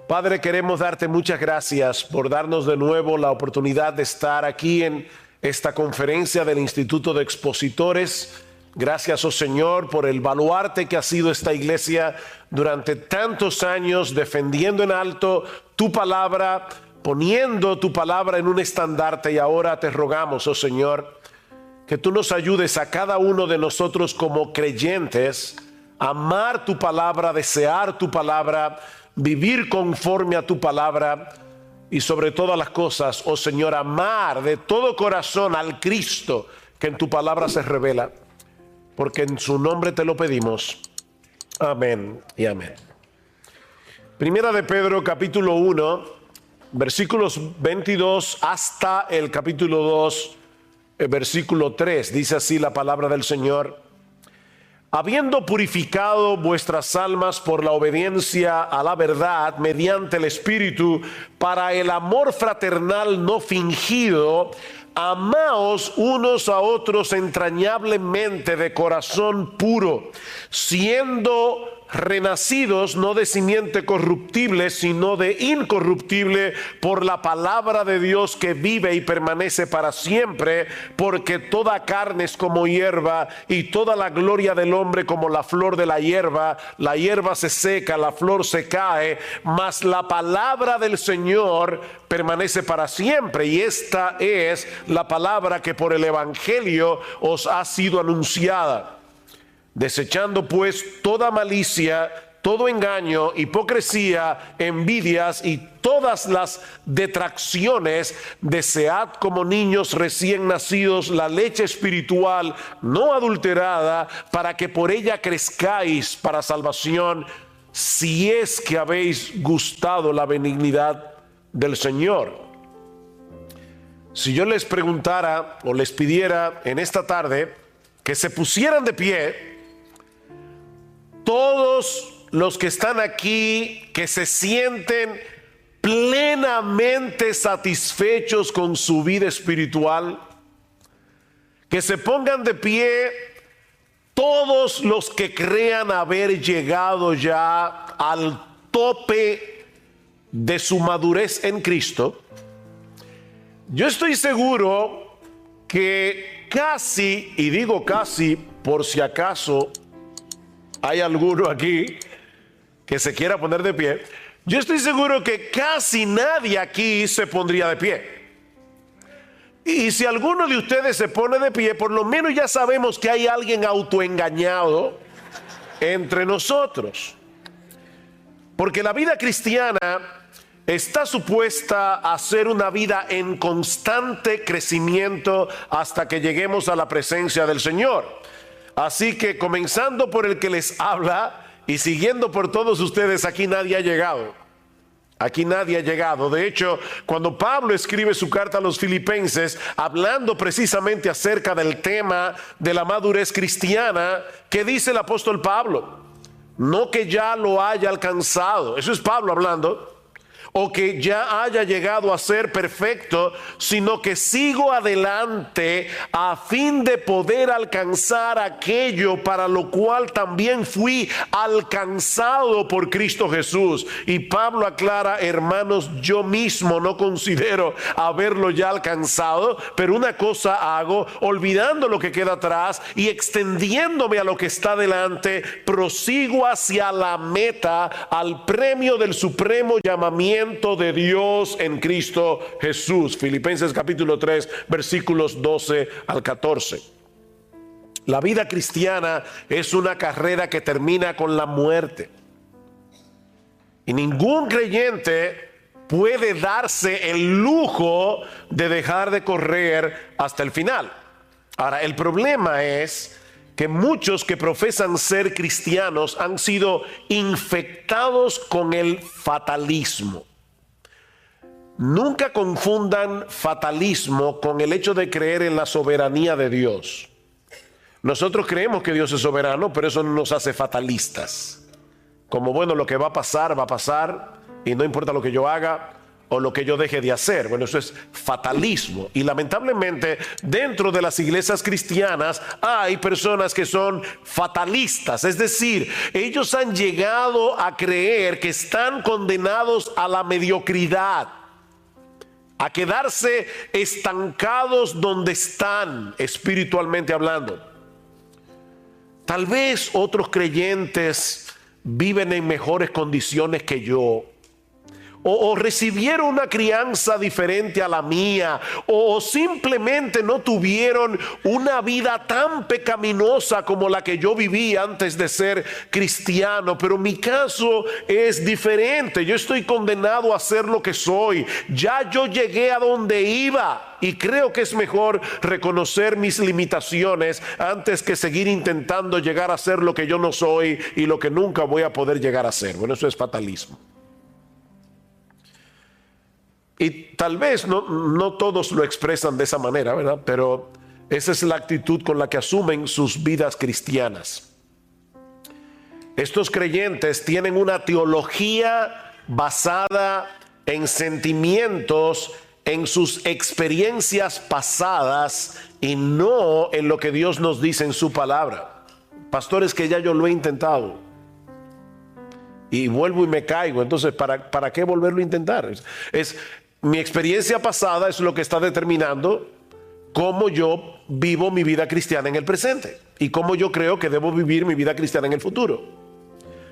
Padre, queremos darte muchas gracias por darnos de nuevo la oportunidad de estar aquí en esta conferencia del Instituto de Expositores. Gracias, oh Señor, por el baluarte que ha sido esta iglesia durante tantos años, defendiendo en alto tu palabra, poniendo tu palabra en un estandarte. Y ahora te rogamos, oh Señor, que tú nos ayudes a cada uno de nosotros como creyentes a amar tu palabra, desear tu palabra, vivir conforme a tu palabra y sobre todas las cosas, oh Señor, amar de todo corazón al Cristo que en tu palabra se revela, porque en su nombre te lo pedimos. Amén y amén. Primera de Pedro, capítulo 1, versículos 22 hasta el capítulo 2, versículo 3. Dice así la palabra del Señor: habiendo purificado vuestras almas por la obediencia a la verdad mediante el Espíritu, para el amor fraternal no fingido, amaos unos a otros entrañablemente de corazón puro, siendo renacidos no de simiente corruptible, sino de incorruptible, por la palabra de Dios que vive y permanece para siempre, porque toda carne es como hierba, y toda la gloria del hombre como la flor de la hierba se seca, la flor se cae, mas la palabra del Señor permanece para siempre. Y esta es la palabra que por el Evangelio os ha sido anunciada. Desechando pues toda malicia, todo engaño, hipocresía, envidias y todas las detracciones, desead como niños recién nacidos la leche espiritual no adulterada, para que por ella crezcáis para salvación, si es que habéis gustado la benignidad del Señor. Si yo les preguntara o les pidiera en esta tarde que se pusieran de pie, todos los que están aquí, que se sienten plenamente satisfechos con su vida espiritual, que se pongan de pie todos los que crean haber llegado ya al tope de su madurez en Cristo. Yo estoy seguro que casi, y digo casi por si acaso hay alguno aquí que se quiera poner de pie, yo estoy seguro que casi nadie aquí se pondría de pie. Y si alguno de ustedes se pone de pie, por lo menos ya sabemos que hay alguien autoengañado entre nosotros. Porque la vida cristiana está supuesta a ser una vida en constante crecimiento hasta que lleguemos a la presencia del Señor. Así que comenzando por el que les habla y siguiendo por todos ustedes, aquí nadie ha llegado. Aquí nadie ha llegado. De hecho, cuando Pablo escribe su carta a los Filipenses, hablando precisamente acerca del tema de la madurez cristiana, ¿qué dice el apóstol Pablo? No que ya lo haya alcanzado, eso es Pablo hablando, o que ya haya llegado a ser perfecto, sino que sigo adelante a fin de poder alcanzar aquello para lo cual también fui alcanzado por Cristo Jesús. Y Pablo aclara: hermanos, yo mismo no considero haberlo ya alcanzado, pero una cosa hago, olvidando lo que queda atrás y extendiéndome a lo que está delante, prosigo hacia la meta, al premio del supremo llamamiento de Dios en Cristo Jesús. Filipenses capítulo 3, versículos 12 al 14. La vida cristiana es una carrera que termina con la muerte. Y ningún creyente puede darse el lujo de dejar de correr hasta el final. Ahora, el problema es que muchos que profesan ser cristianos han sido infectados con el fatalismo. Nunca confundan fatalismo con el hecho de creer en la soberanía de Dios. Nosotros creemos que Dios es soberano, pero eso no nos hace fatalistas. Como bueno, lo que va a pasar, y no importa lo que yo haga, o lo que yo deje de hacer. Bueno, eso es fatalismo. Y lamentablemente dentro de las iglesias cristianas hay personas que son fatalistas. Es decir, ellos han llegado a creer que están condenados a la mediocridad, a quedarse estancados donde están espiritualmente hablando. Tal vez otros creyentes viven en mejores condiciones que yo, o recibieron una crianza diferente a la mía, o simplemente no tuvieron una vida tan pecaminosa como la que yo viví antes de ser cristiano. Pero mi caso es diferente. Yo estoy condenado a ser lo que soy. Ya yo llegué a donde iba, y creo que es mejor reconocer mis limitaciones antes que seguir intentando llegar a ser lo que yo no soy y lo que nunca voy a poder llegar a ser. Bueno, eso es fatalismo. Y tal vez no todos lo expresan de esa manera, ¿verdad? Pero esa es la actitud con la que asumen sus vidas cristianas. Estos creyentes tienen una teología basada en sentimientos, en sus experiencias pasadas y no en lo que Dios nos dice en su palabra. Pastores, que ya yo lo he intentado y vuelvo y me caigo. Entonces, ¿para qué volverlo a intentar? Mi experiencia pasada es lo que está determinando cómo yo vivo mi vida cristiana en el presente y cómo yo creo que debo vivir mi vida cristiana en el futuro.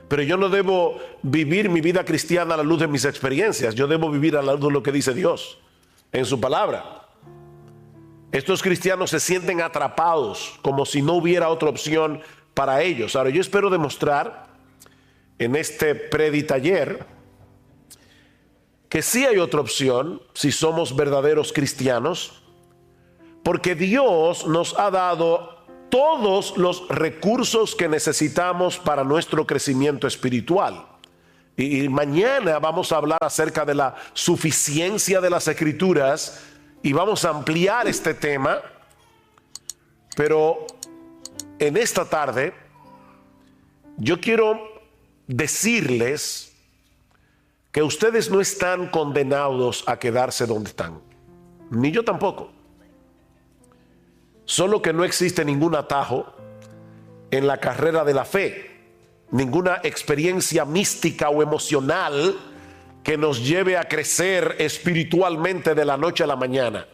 Pero yo no debo vivir mi vida cristiana a la luz de mis experiencias. Yo debo vivir a la luz de lo que dice Dios en su palabra. Estos cristianos se sienten atrapados como si no hubiera otra opción para ellos. Ahora, yo espero demostrar en este preditaller que sí hay otra opción si somos verdaderos cristianos, porque Dios nos ha dado todos los recursos que necesitamos para nuestro crecimiento espiritual. Y mañana vamos a hablar acerca de la suficiencia de las Escrituras y vamos a ampliar este tema, pero en esta tarde yo quiero decirles que ustedes no están condenados a quedarse donde están, ni yo tampoco. Solo que no existe ningún atajo en la carrera de la fe, ninguna experiencia mística o emocional que nos lleve a crecer espiritualmente de la noche a la mañana.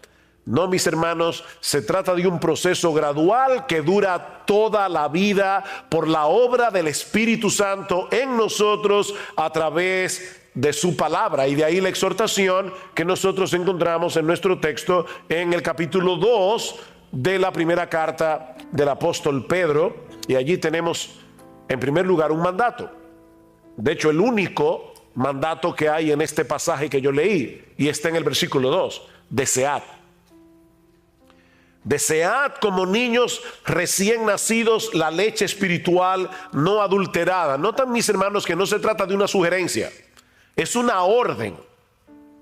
No, mis hermanos, se trata de un proceso gradual que dura toda la vida por la obra del Espíritu Santo en nosotros a través de su palabra. Y de ahí la exhortación que nosotros encontramos en nuestro texto en el capítulo 2 de la primera carta del apóstol Pedro. Y allí tenemos en primer lugar un mandato. De hecho, el único mandato que hay en este pasaje que yo leí, y está en el versículo 2: desead. Desead como niños recién nacidos la leche espiritual no adulterada. Notan, mis hermanos, que no se trata de una sugerencia, es una orden.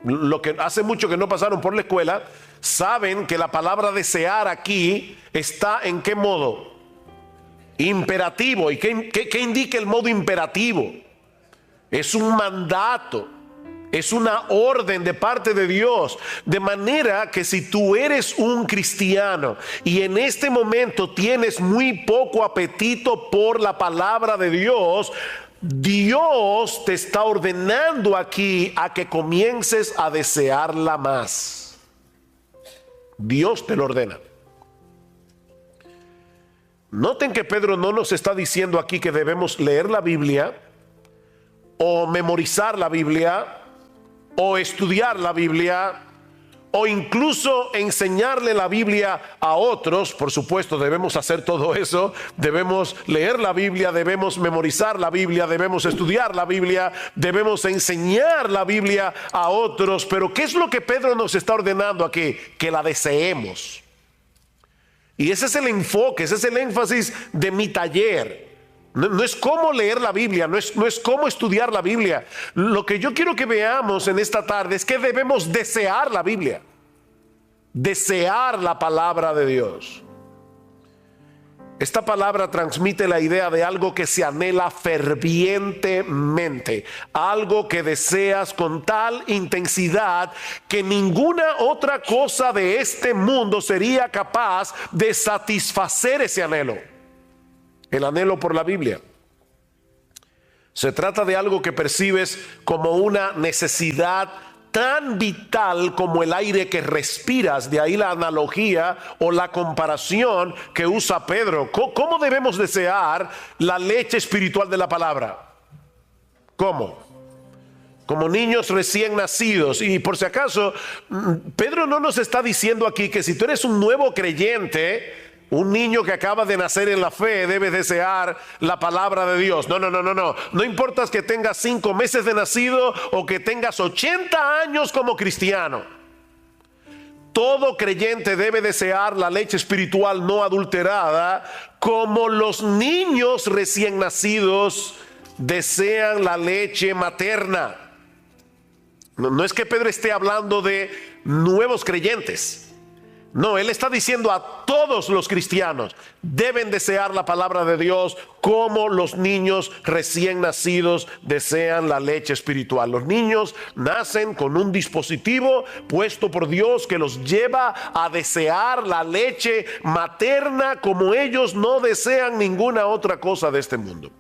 Lo que hace mucho que no pasaron por la escuela saben que la palabra desear aquí está en qué modo imperativo. ¿Y qué indica el modo imperativo? Es un mandato, es una orden de parte de Dios. De manera que si tú eres un cristiano y en este momento tienes muy poco apetito por la palabra de Dios, Dios te está ordenando aquí a que comiences a desearla más. Dios te lo ordena. Noten que Pedro no nos está diciendo aquí que debemos leer la Biblia o memorizar la Biblia o estudiar la Biblia o incluso enseñarle la Biblia a otros. Por supuesto, debemos hacer todo eso. Debemos leer la Biblia, debemos memorizar la Biblia, debemos estudiar la Biblia, debemos enseñar la Biblia a otros. Pero ¿qué es lo que Pedro nos está ordenando aquí? Que la deseemos. Y ese es el enfoque, ese es el énfasis de mi taller. No es cómo leer la Biblia, no es cómo estudiar la Biblia. Lo que yo quiero que veamos en esta tarde es que debemos desear la Biblia, desear la palabra de Dios. Esta palabra transmite la idea de algo que se anhela fervientemente, algo que deseas con tal intensidad que ninguna otra cosa de este mundo sería capaz de satisfacer ese anhelo. El anhelo por la Biblia. Se trata de algo que percibes como una necesidad tan vital como el aire que respiras. De ahí la analogía o la comparación que usa Pedro. ¿Cómo debemos desear la leche espiritual de la palabra? ¿Cómo? Como niños recién nacidos. Y por si acaso, Pedro no nos está diciendo aquí que si tú eres un nuevo creyente, un niño que acaba de nacer en la fe, debe desear la palabra de Dios. No. No importa que tengas 5 meses de nacido o que tengas 80 años como cristiano. Todo creyente debe desear la leche espiritual no adulterada, como los niños recién nacidos desean la leche materna. No es que Pedro esté hablando de nuevos creyentes. No, él está diciendo a todos los cristianos deben desear la palabra de Dios como los niños recién nacidos desean la leche espiritual. Los niños nacen con un dispositivo puesto por Dios que los lleva a desear la leche materna como ellos no desean ninguna otra cosa de este mundo.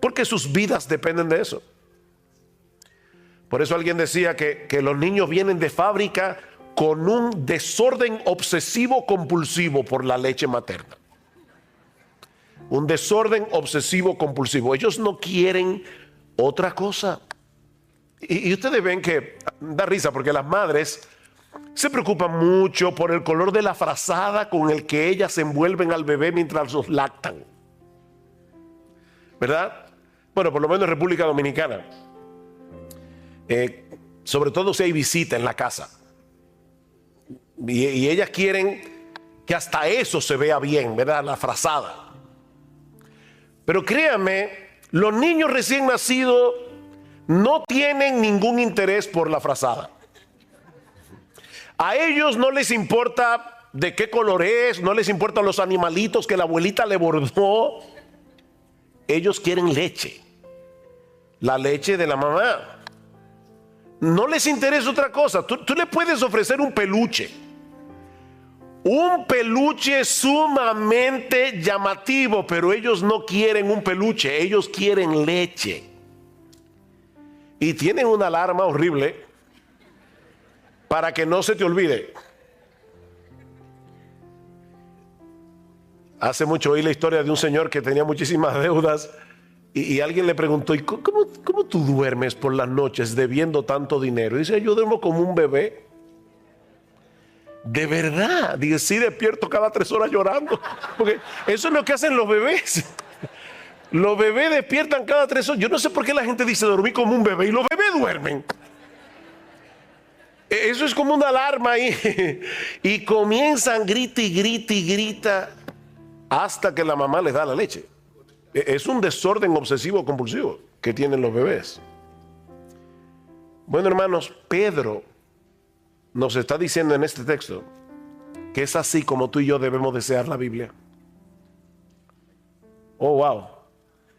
Porque sus vidas dependen de eso. Por eso alguien decía que los niños vienen de fábrica con un desorden obsesivo compulsivo por la leche materna. Un desorden obsesivo compulsivo. Ellos no quieren otra cosa. Y ustedes ven que da risa porque las madres se preocupan mucho por el color de la frazada con el que ellas envuelven al bebé mientras los lactan. ¿Verdad? Bueno, por lo menos en República Dominicana. Sobre todo si hay visita en la casa. Y ellas quieren que hasta eso se vea bien, ¿verdad? La frazada. Pero créanme, los niños recién nacidos no tienen ningún interés por la frazada. A ellos no les importa de qué color es, no les importan los animalitos que la abuelita le bordó. Ellos quieren leche, la leche de la mamá. No les interesa otra cosa. Tú le puedes ofrecer un peluche sumamente llamativo, pero ellos no quieren un peluche, ellos quieren leche. Y tienen una alarma horrible para que no se te olvide. Hace mucho oí la historia de un señor que tenía muchísimas deudas y alguien le preguntó: ¿y cómo tú duermes por las noches debiendo tanto dinero? Y dice: yo duermo como un bebé. De verdad, dice: sí, despierto cada 3 horas llorando, porque eso es lo que hacen los bebés. Los bebés despiertan cada 3 horas. Yo no sé por qué la gente dice dormir como un bebé, y los bebés duermen. Eso es como una alarma ahí. Y comienzan grita hasta que la mamá les da la leche. Es un desorden obsesivo compulsivo que tienen los bebés. Bueno, hermanos, Pedro nos está diciendo en este texto que es así como tú y yo debemos desear la Biblia. Oh, wow.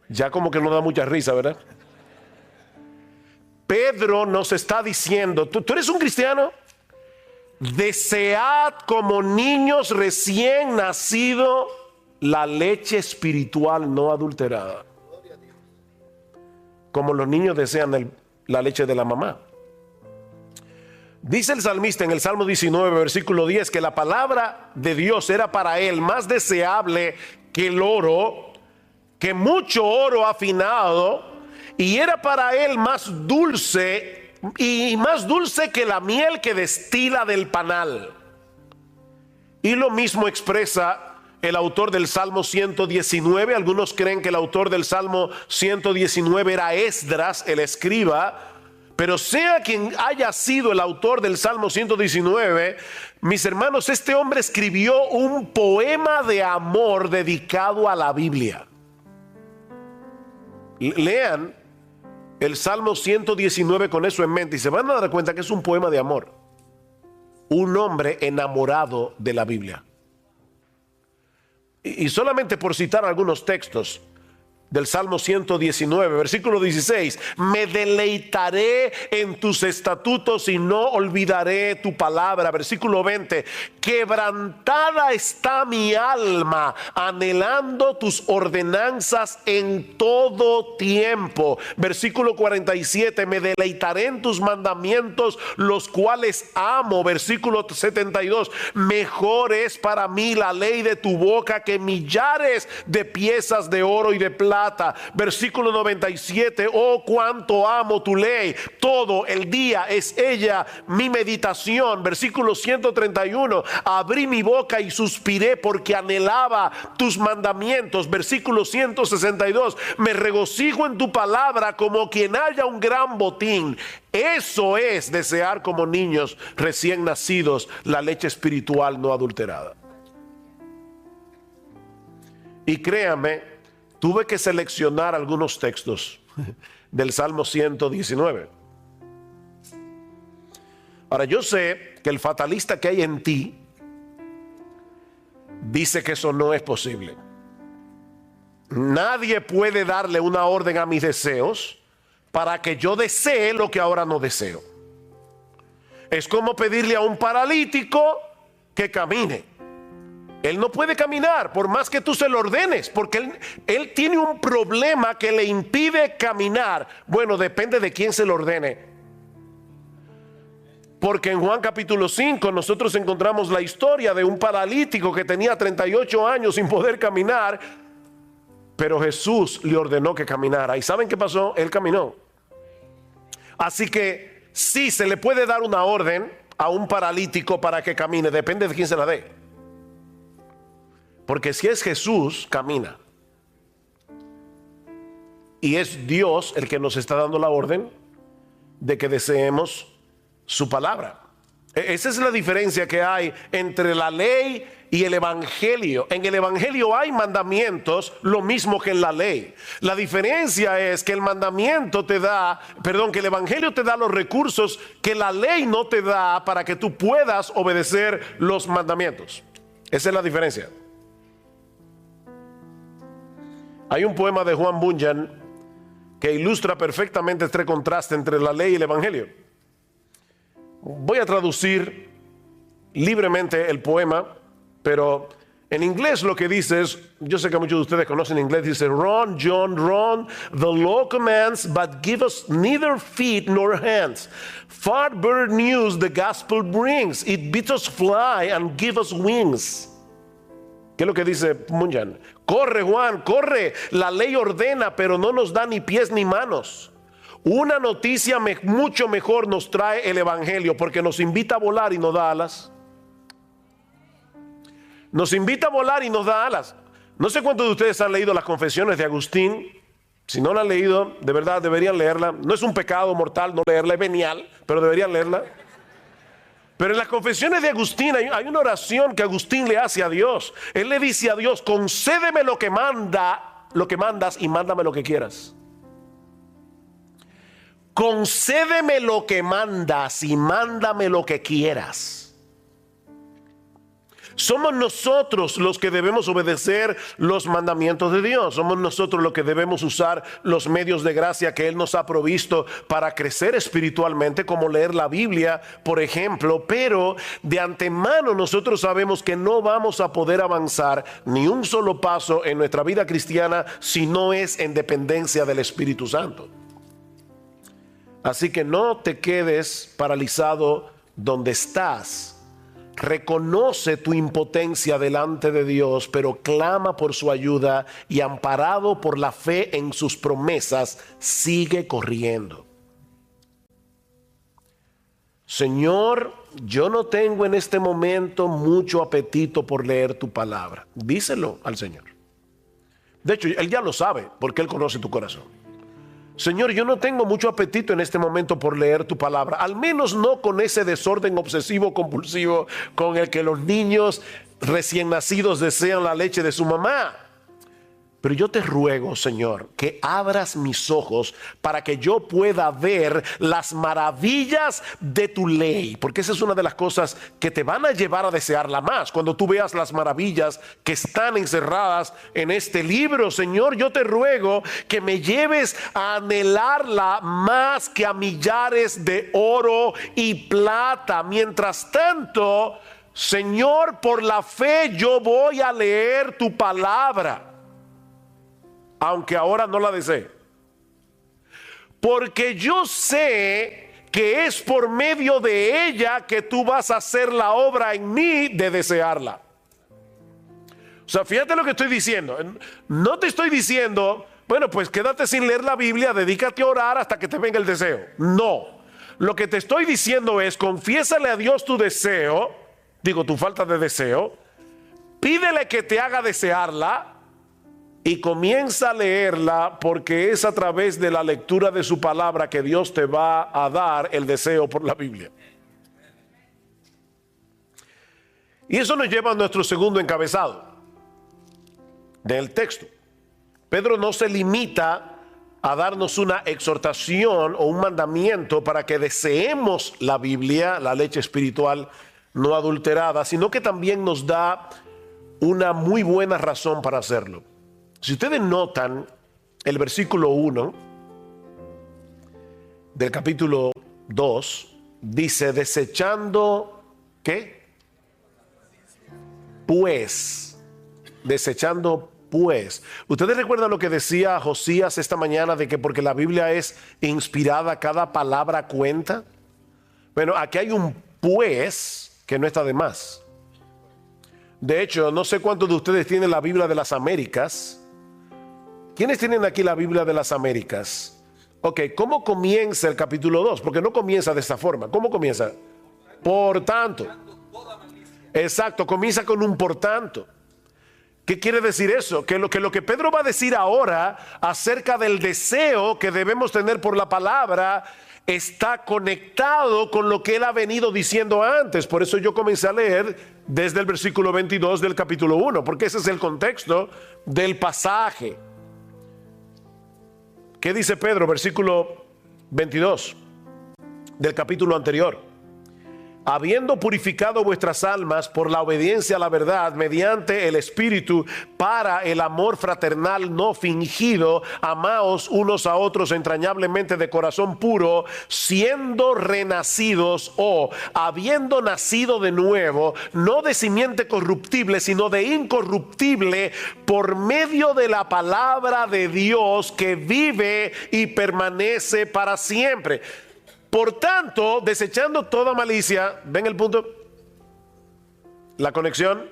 Ya como que no da mucha risa, ¿verdad? Pedro nos está diciendo: ¿tú eres un cristiano? Desead como niños recién nacidos la leche espiritual no adulterada, como los niños desean la leche de la mamá. Dice el salmista en el Salmo 19, versículo 10, que la palabra de Dios era para él más deseable que el oro, que mucho oro afinado, y era para él más dulce, y más dulce que la miel que destila del panal. Y lo mismo expresa el autor del Salmo 119. Algunos creen que el autor del Salmo 119 era Esdras, el escriba. Pero sea quien haya sido el autor del Salmo 119, mis hermanos, este hombre escribió un poema de amor dedicado a la Biblia. Lean el Salmo 119 con eso en mente y se van a dar cuenta que es un poema de amor. Un hombre enamorado de la Biblia. Y solamente por citar algunos textos del Salmo 119, versículo 16, me deleitaré en tus estatutos y no olvidaré tu palabra. Versículo 20, quebrantada está mi alma, anhelando tus ordenanzas en todo tiempo. Versículo 47, me deleitaré en tus mandamientos, los cuales amo. Versículo 72, mejor es para mí la ley de tu boca que millares de piezas de oro y de plata. Versículo 97, oh cuánto amo tu ley, todo el día es ella mi meditación. Versículo 131, abrí mi boca y suspiré porque anhelaba tus mandamientos. Versículo 162, me regocijo en tu palabra como quien haya un gran botín. Eso es desear como niños recién nacidos la leche espiritual no adulterada. Y créame, tuve que seleccionar algunos textos del Salmo 119. Ahora, yo sé que el fatalista que hay en ti dice que eso no es posible. Nadie puede darle una orden a mis deseos para que yo desee lo que ahora no deseo. Es como pedirle a un paralítico que camine. Él no puede caminar por más que tú se lo ordenes, porque él tiene un problema que le impide caminar. Bueno, depende de quién se lo ordene. Porque en Juan capítulo 5 nosotros encontramos la historia de un paralítico que tenía 38 años sin poder caminar, pero Jesús le ordenó que caminara. ¿Y saben qué pasó? Él caminó. Así que sí, se le puede dar una orden a un paralítico para que camine, depende de quién se la dé. Porque si es Jesús, camina. Y es Dios el que nos está dando la orden de que deseemos su palabra. Esa es la diferencia que hay entre la ley y el evangelio. En el evangelio hay mandamientos, lo mismo que en la ley. La diferencia es que el mandamiento te da, que el evangelio te da los recursos que la ley no te da para que tú puedas obedecer los mandamientos. Esa es la diferencia. Hay un poema de Juan Bunyan que ilustra perfectamente este contraste entre la ley y el evangelio. Voy a traducir libremente el poema, pero en inglés lo que dice es, yo sé que muchos de ustedes conocen inglés, dice, Run, John, run, the law commands, but give us neither feet nor hands. Far better news the gospel brings, it bids us fly and give us wings. ¿Qué es lo que dice Bunyan? Corre, Juan, corre. La ley ordena, pero no nos da ni pies ni manos. Una noticia mucho mejor nos trae el evangelio, porque nos invita a volar y nos da alas. Nos invita a volar y nos da alas. No sé cuántos de ustedes han leído las Confesiones de Agustín. Si no la han leído, de verdad deberían leerla. No es un pecado mortal no leerla, es venial, pero deberían leerla. Pero en las Confesiones de Agustín hay una oración que Agustín le hace a Dios. Él le dice a Dios, concédeme lo que mandas y mándame lo que quieras. Concédeme lo que mandas y mándame lo que quieras. Somos nosotros los que debemos obedecer los mandamientos de Dios. Somos nosotros los que debemos usar los medios de gracia que Él nos ha provisto para crecer espiritualmente, como leer la Biblia, por ejemplo. Pero de antemano nosotros sabemos que no vamos a poder avanzar ni un solo paso en nuestra vida cristiana si no es en dependencia del Espíritu Santo. Así que no te quedes paralizado donde estás. Reconoce tu impotencia delante de Dios, pero clama por su ayuda y amparado por la fe en sus promesas, sigue corriendo. Señor, yo no tengo en este momento mucho apetito por leer tu palabra. Díselo al Señor. De hecho, Él ya lo sabe porque Él conoce tu corazón. Señor, yo no tengo mucho apetito en este momento por leer tu palabra, al menos no con ese desorden obsesivo compulsivo con el que los niños recién nacidos desean la leche de su mamá. Pero yo te ruego, Señor, que abras mis ojos para que yo pueda ver las maravillas de tu ley. Porque esa es una de las cosas que te van a llevar a desearla más. Cuando tú veas las maravillas que están encerradas en este libro, Señor, yo te ruego que me lleves a anhelarla más que a millares de oro y plata. Mientras tanto, Señor, por la fe yo voy a leer tu palabra, aunque ahora no la desee, porque yo sé que es por medio de ella que tú vas a hacer la obra en mí de desearla. O sea, fíjate lo que estoy diciendo. No te estoy diciendo, bueno, pues quédate sin leer la Biblia, dedícate a orar hasta que te venga el deseo. No, lo que te estoy diciendo es, confiésale a Dios tu deseo, tu falta de deseo, pídele que te haga desearla, y comienza a leerla, porque es a través de la lectura de su palabra que Dios te va a dar el deseo por la Biblia. Y eso nos lleva a nuestro segundo encabezado del texto. Pedro no se limita a darnos una exhortación o un mandamiento para que deseemos la Biblia, la leche espiritual no adulterada, sino que también nos da una muy buena razón para hacerlo. Si ustedes notan el versículo 1 del capítulo 2, dice, desechando, ¿qué? Pues, desechando pues. ¿Ustedes recuerdan lo que decía Josías esta mañana de que porque la Biblia es inspirada, cada palabra cuenta? Bueno, aquí hay un pues que no está de más. De hecho, no sé cuántos de ustedes tienen la Biblia de las Américas. ¿Quiénes tienen aquí la Biblia de las Américas? Ok, ¿cómo comienza el capítulo 2? Porque no comienza de esta forma. ¿Cómo comienza? Por tanto. Exacto, comienza con un por tanto. ¿Qué quiere decir eso? Que lo que Pedro va a decir ahora acerca del deseo que debemos tener por la palabra está conectado con lo que él ha venido diciendo antes. Por eso yo comencé a leer desde el versículo 22 del capítulo 1, porque ese es el contexto del pasaje. ¿Qué dice Pedro? Versículo 22 del capítulo anterior. Habiendo purificado vuestras almas por la obediencia a la verdad mediante el Espíritu para el amor fraternal no fingido, amaos unos a otros entrañablemente de corazón puro, siendo renacidos o habiendo nacido de nuevo, no de simiente corruptible, sino de incorruptible, por medio de la palabra de Dios que vive y permanece para siempre. Por tanto, desechando toda malicia, ¿ven el punto? La conexión.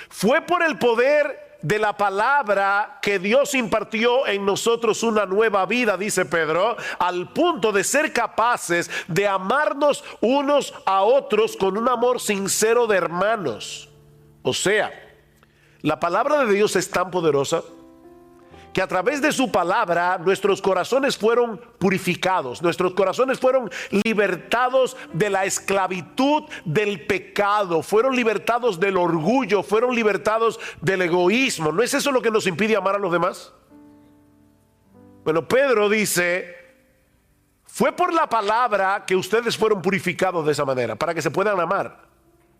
Fue por el poder de la palabra que Dios impartió en nosotros una nueva vida, dice Pedro, al punto de ser capaces de amarnos unos a otros con un amor sincero de hermanos. O sea, la palabra de Dios es tan poderosa que a través de su palabra nuestros corazones fueron purificados, nuestros corazones fueron libertados de la esclavitud del pecado, fueron libertados del orgullo, fueron libertados del egoísmo. ¿No es eso lo que nos impide amar a los demás? Bueno, Pedro dice, fue por la palabra que ustedes fueron purificados de esa manera, para que se puedan amar.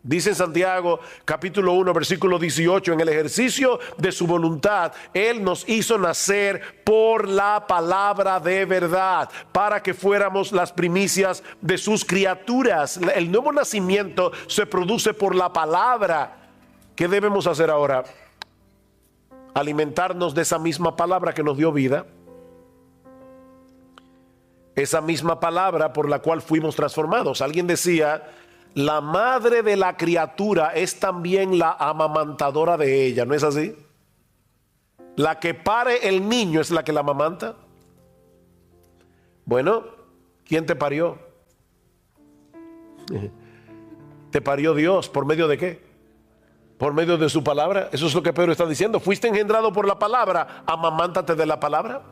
Dice en Santiago capítulo 1 versículo 18, en el ejercicio de su voluntad, Él nos hizo nacer por la palabra de verdad, para que fuéramos las primicias de sus criaturas. El nuevo nacimiento se produce por la palabra. ¿Qué debemos hacer ahora? Alimentarnos de esa misma palabra que nos dio vida. Esa misma palabra por la cual fuimos transformados. Alguien decía, la madre de la criatura es también la amamantadora de ella, ¿no es así? La que pare el niño es la que la amamanta. Bueno, ¿quién te parió? Te parió Dios. ¿Por medio de qué? Por medio de su palabra. Eso es lo que Pedro está diciendo. Fuiste engendrado por la palabra, amamántate de la palabra.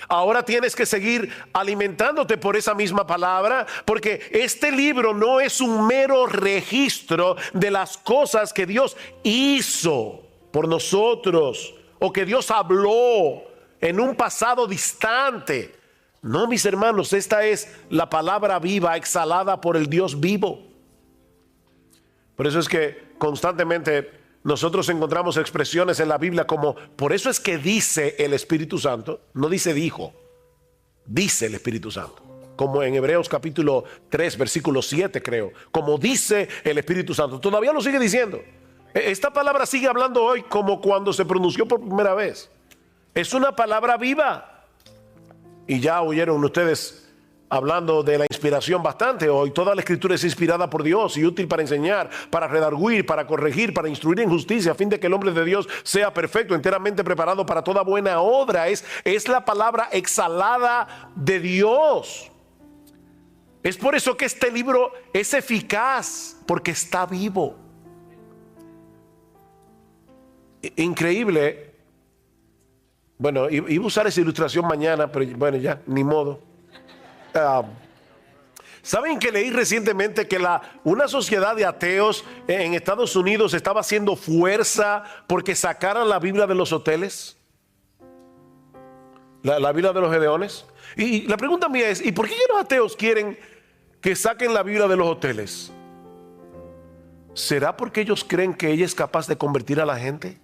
Ahora tienes que seguir alimentándote por esa misma palabra, porque este libro no es un mero registro de las cosas que Dios hizo por nosotros o que Dios habló en un pasado distante. No, mis hermanos, esta es la palabra viva exhalada por el Dios vivo. Por eso es que constantemente nosotros encontramos expresiones en la Biblia como, por eso es que dice el Espíritu Santo, no dice dijo, dice el Espíritu Santo. Como en Hebreos capítulo 3, versículo 7 creo, como dice el Espíritu Santo. Todavía lo sigue diciendo. Esta palabra sigue hablando hoy como cuando se pronunció por primera vez. Es una palabra viva. Y ya oyeron ustedes hablando de la inspiración bastante hoy. Toda la escritura es inspirada por Dios y útil para enseñar, para redarguir, para corregir, para instruir en justicia, a fin de que el hombre de Dios sea perfecto, enteramente preparado para toda buena obra. Es la palabra exhalada de Dios. Es por eso que este libro es eficaz, porque está vivo. Increíble. Bueno, iba a usar esa ilustración mañana, pero bueno, ya, ni modo. ¿Saben que leí recientemente que una sociedad de ateos en Estados Unidos estaba haciendo fuerza porque sacaran la Biblia de los hoteles? La Biblia de los Gedeones. Y la pregunta mía es, ¿y por qué los ateos quieren que saquen la Biblia de los hoteles? ¿Será porque ellos creen que ella es capaz de convertir a la gente?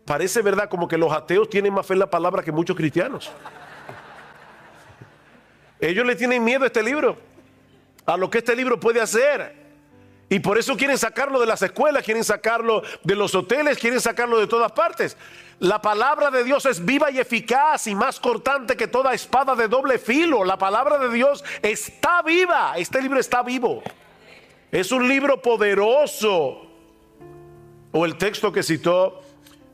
Parece verdad como que los ateos tienen más fe en la palabra que muchos cristianos. Ellos le tienen miedo a este libro, a lo que este libro puede hacer. Y por eso quieren sacarlo de las escuelas, quieren sacarlo de los hoteles, quieren sacarlo de todas partes. La palabra de Dios es viva y eficaz y más cortante que toda espada de doble filo. La palabra de Dios está viva. Este libro está vivo. Es un libro poderoso. O el texto que citó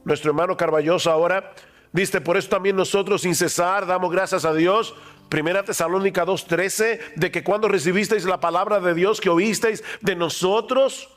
nuestro hermano Carballosa ahora, dice, por eso también nosotros sin cesar damos gracias a Dios. Primera Tesalónica 2:13, de que cuando recibisteis la palabra de Dios que oísteis de nosotros,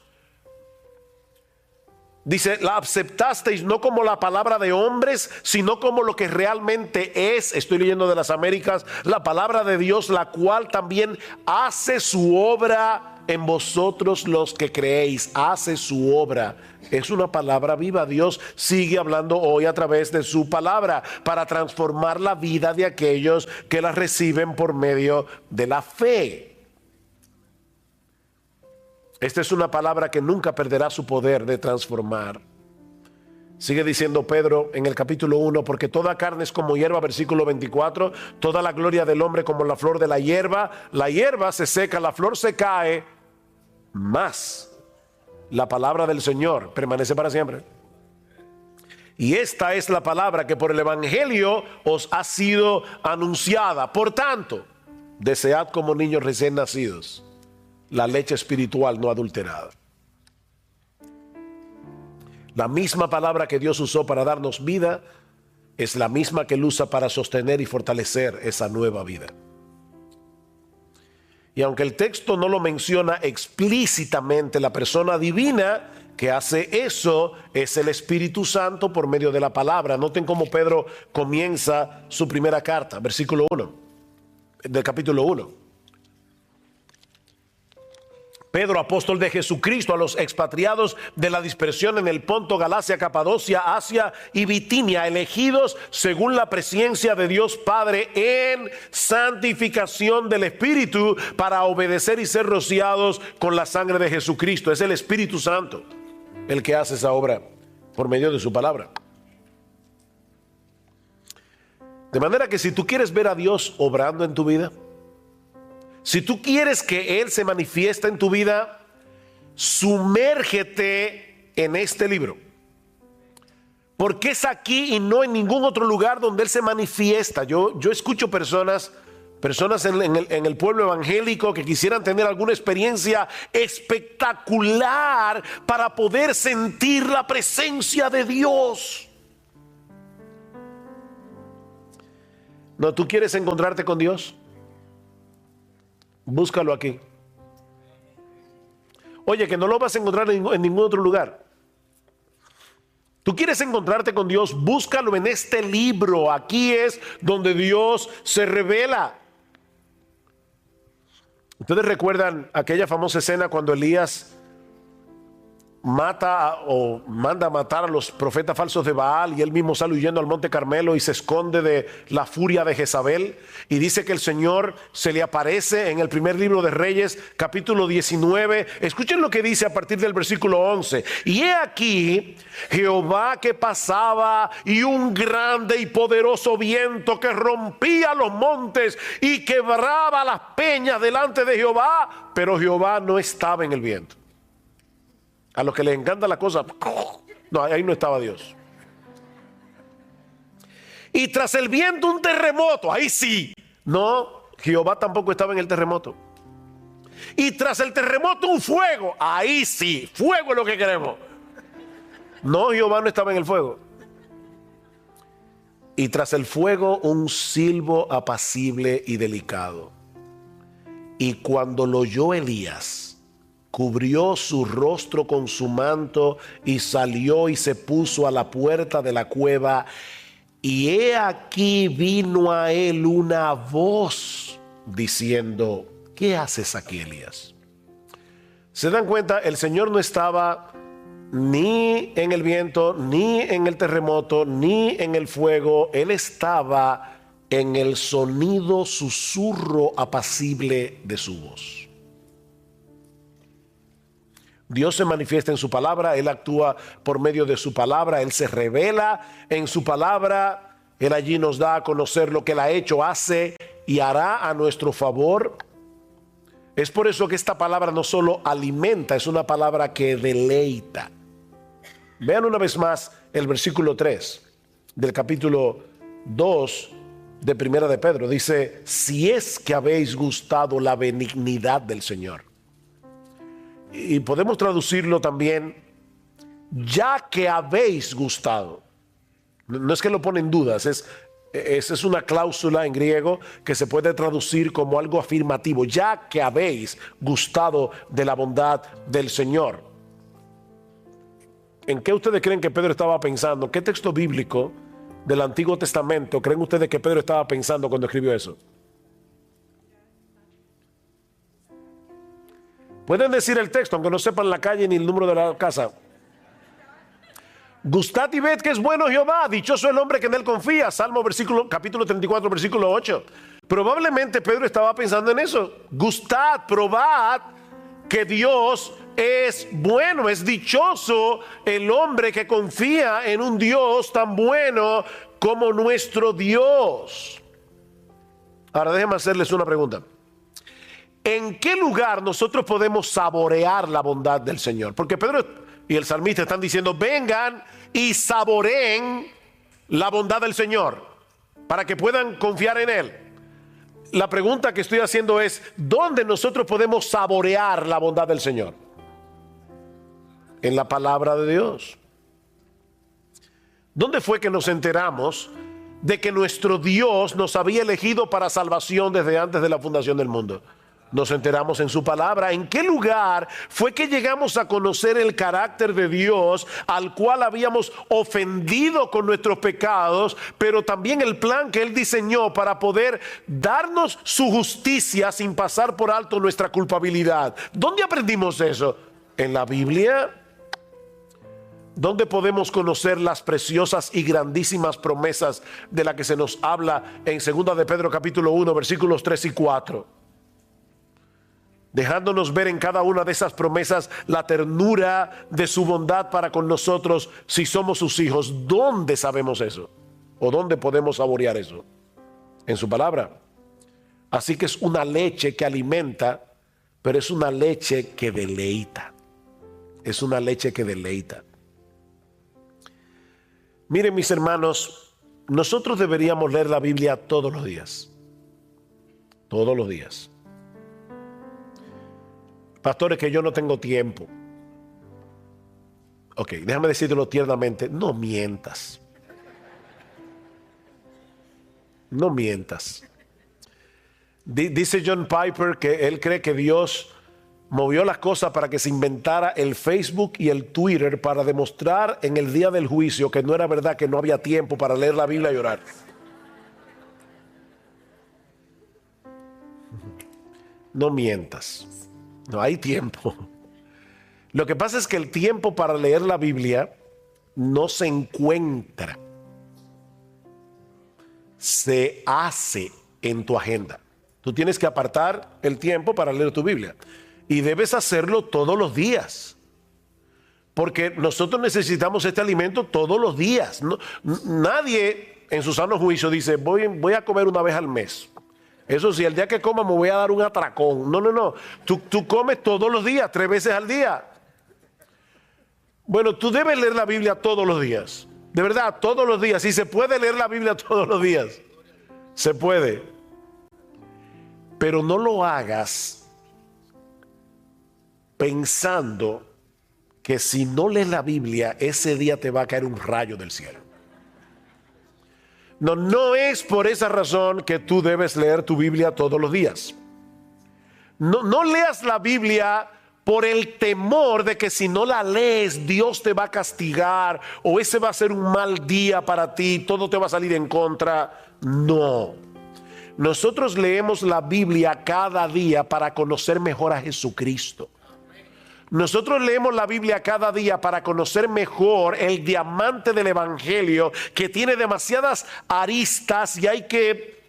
dice, la aceptasteis no como la palabra de hombres, sino como lo que realmente es. Estoy leyendo de las Américas, la palabra de Dios, la cual también hace su obra en vosotros los que creéis. Hace su obra. Es una palabra viva. Dios sigue hablando hoy a través de su palabra para transformar la vida de aquellos que la reciben por medio de la fe. Esta es una palabra que nunca perderá su poder de transformar. Sigue diciendo Pedro en el capítulo 1, porque toda carne es como hierba, versículo 24, toda la gloria del hombre como la flor de la hierba se seca, la flor se cae, mas la palabra del Señor permanece para siempre. Y esta es la palabra que por el evangelio os ha sido anunciada. Por tanto, desead como niños recién nacidos la leche espiritual no adulterada. La misma palabra que Dios usó para darnos vida es la misma que Él usa para sostener y fortalecer esa nueva vida. Y aunque el texto no lo menciona explícitamente, la persona divina que hace eso es el Espíritu Santo por medio de la palabra. Noten cómo Pedro comienza su primera carta, versículo 1 del capítulo 1. Pedro, apóstol de Jesucristo, a los expatriados de la dispersión en el Ponto, Galacia, Capadocia, Asia y Bitinia, elegidos según la presencia de Dios Padre en santificación del Espíritu, para obedecer y ser rociados con la sangre de Jesucristo. Es el Espíritu Santo el que hace esa obra por medio de su palabra. De manera que si tú quieres ver a Dios obrando en tu vida, si tú quieres que Él se manifieste en tu vida, sumérgete en este libro. Porque es aquí y no en ningún otro lugar donde Él se manifiesta. Yo escucho personas en el pueblo evangélico que quisieran tener alguna experiencia espectacular para poder sentir la presencia de Dios. ¿No tú quieres encontrarte con Dios? Búscalo aquí. Oye, que no lo vas a encontrar en ningún otro lugar. Tú quieres encontrarte con Dios, búscalo en este libro. Aquí es donde Dios se revela. Ustedes recuerdan aquella famosa escena cuando Elías mata o manda a matar a los profetas falsos de Baal y él mismo sale huyendo al monte Carmelo y se esconde de la furia de Jezabel, y dice que el Señor se le aparece en el primer libro de Reyes, capítulo 19. Escuchen lo que dice a partir del versículo 11: y he aquí Jehová que pasaba, y un grande y poderoso viento que rompía los montes y quebraba las peñas delante de Jehová, pero Jehová no estaba en el viento. A los que les encanta la cosa, no, ahí no estaba Dios. Y tras el viento un terremoto, ahí sí. No, Jehová tampoco estaba en el terremoto. Y tras el terremoto un fuego, ahí sí, fuego es lo que queremos. No, Jehová no estaba en el fuego. Y tras el fuego un silbo apacible y delicado. Y cuando lo oyó Elías, cubrió su rostro con su manto y salió y se puso a la puerta de la cueva. Y he aquí vino a él una voz diciendo: ¿qué haces aquí, Elías? ¿Se dan cuenta? El Señor no estaba ni en el viento, ni en el terremoto, ni en el fuego. Él estaba en el sonido susurro apacible de su voz. Dios se manifiesta en su palabra, Él actúa por medio de su palabra, Él se revela en su palabra, Él allí nos da a conocer lo que Él ha hecho, hace y hará a nuestro favor. Es por eso que esta palabra no solo alimenta, es una palabra que deleita. Vean una vez más el versículo 3 del capítulo 2 de Primera de Pedro. Dice: si es que habéis gustado la benignidad del Señor. Y podemos traducirlo también: ya que habéis gustado. No es que lo pone en dudas, es una cláusula en griego que se puede traducir como algo afirmativo. Ya que habéis gustado de la bondad del Señor. ¿En qué ustedes creen que Pedro estaba pensando? ¿Qué texto bíblico del Antiguo Testamento creen ustedes que Pedro estaba pensando cuando escribió eso? Pueden decir el texto, aunque no sepan la calle ni el número de la casa. Gustad y ved que es bueno Jehová, dichoso el hombre que en él confía. Salmo capítulo 34, versículo 8. Probablemente Pedro estaba pensando en eso. Gustad, probad que Dios es bueno. Es dichoso el hombre que confía en un Dios tan bueno como nuestro Dios. Ahora déjenme hacerles una pregunta. ¿En qué lugar nosotros podemos saborear la bondad del Señor? Porque Pedro y el salmista están diciendo: vengan y saboreen la bondad del Señor para que puedan confiar en Él. La pregunta que estoy haciendo es: ¿dónde nosotros podemos saborear la bondad del Señor? En la palabra de Dios. ¿Dónde fue que nos enteramos de que nuestro Dios nos había elegido para salvación desde antes de la fundación del mundo? Nos enteramos en su palabra. ¿En qué lugar fue que llegamos a conocer el carácter de Dios, al cual habíamos ofendido con nuestros pecados, pero también el plan que Él diseñó para poder darnos su justicia sin pasar por alto nuestra culpabilidad? ¿Dónde aprendimos eso? ¿En la Biblia? ¿Dónde podemos conocer las preciosas y grandísimas promesas de las que se nos habla en 2 de Pedro capítulo 1, versículos 3 y 4? Dejándonos ver en cada una de esas promesas la ternura de su bondad para con nosotros si somos sus hijos. ¿Dónde sabemos eso? ¿O dónde podemos saborear eso? En su palabra. Así que es una leche que alimenta, pero es una leche que deleita. Es una leche que deleita. Miren, mis hermanos, nosotros deberíamos leer la Biblia todos los días. Todos los días. Pastores, que yo no tengo tiempo. Ok, déjame decírtelo tiernamente. No mientas. No mientas. Dice John Piper que él cree que Dios movió las cosas para que se inventara el Facebook y el Twitter para demostrar en el día del juicio que no era verdad, que no había tiempo para leer la Biblia y orar. No mientas. No hay tiempo. Lo que pasa es que el tiempo para leer la Biblia no se encuentra, se hace en tu agenda. Tú tienes que apartar el tiempo para leer tu Biblia y debes hacerlo todos los días, porque nosotros necesitamos este alimento todos los días. Nadie en su sano juicio dice voy a comer una vez al mes. Eso sí, el día que coma me voy a dar un atracón. No. Tú comes todos los días, 3 veces al día. Bueno, tú debes leer la Biblia todos los días. De verdad, todos los días. Si se puede leer la Biblia todos los días, se puede. Pero no lo hagas pensando que si no lees la Biblia, ese día te va a caer un rayo del cielo. No es por esa razón que tú debes leer tu Biblia todos los días. No leas la Biblia por el temor de que si no la lees, Dios te va a castigar o ese va a ser un mal día para ti, todo te va a salir en contra. No. Nosotros leemos la Biblia cada día para conocer mejor a Jesucristo. Nosotros leemos la Biblia cada día para conocer mejor el diamante del Evangelio, que tiene demasiadas aristas y hay que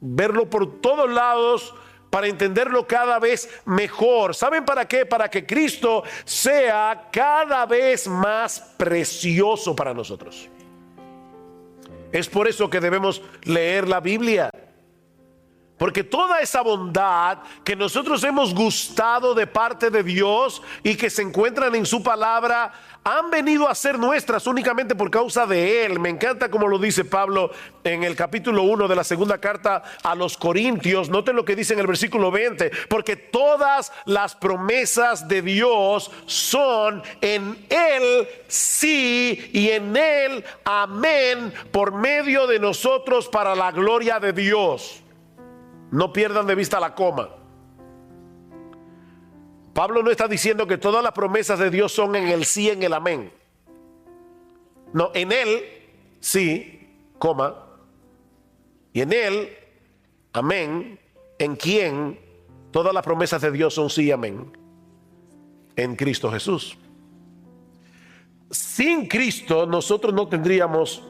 verlo por todos lados para entenderlo cada vez mejor. ¿Saben para qué? Para que Cristo sea cada vez más precioso para nosotros. Es por eso que debemos leer la Biblia. Porque toda esa bondad que nosotros hemos gustado de parte de Dios y que se encuentran en su palabra, han venido a ser nuestras únicamente por causa de Él. Me encanta como lo dice Pablo en el capítulo 1 de la segunda carta a los Corintios. Noten lo que dice en el versículo 20. Porque todas las promesas de Dios son en Él sí y en Él amén, por medio de nosotros para la gloria de Dios. No pierdan de vista la coma. Pablo no está diciendo que todas las promesas de Dios son en el sí, en el amén. No, en Él sí, coma. Y en Él, amén. ¿En quién? Todas las promesas de Dios son sí, amén. En Cristo Jesús. Sin Cristo nosotros no tendríamos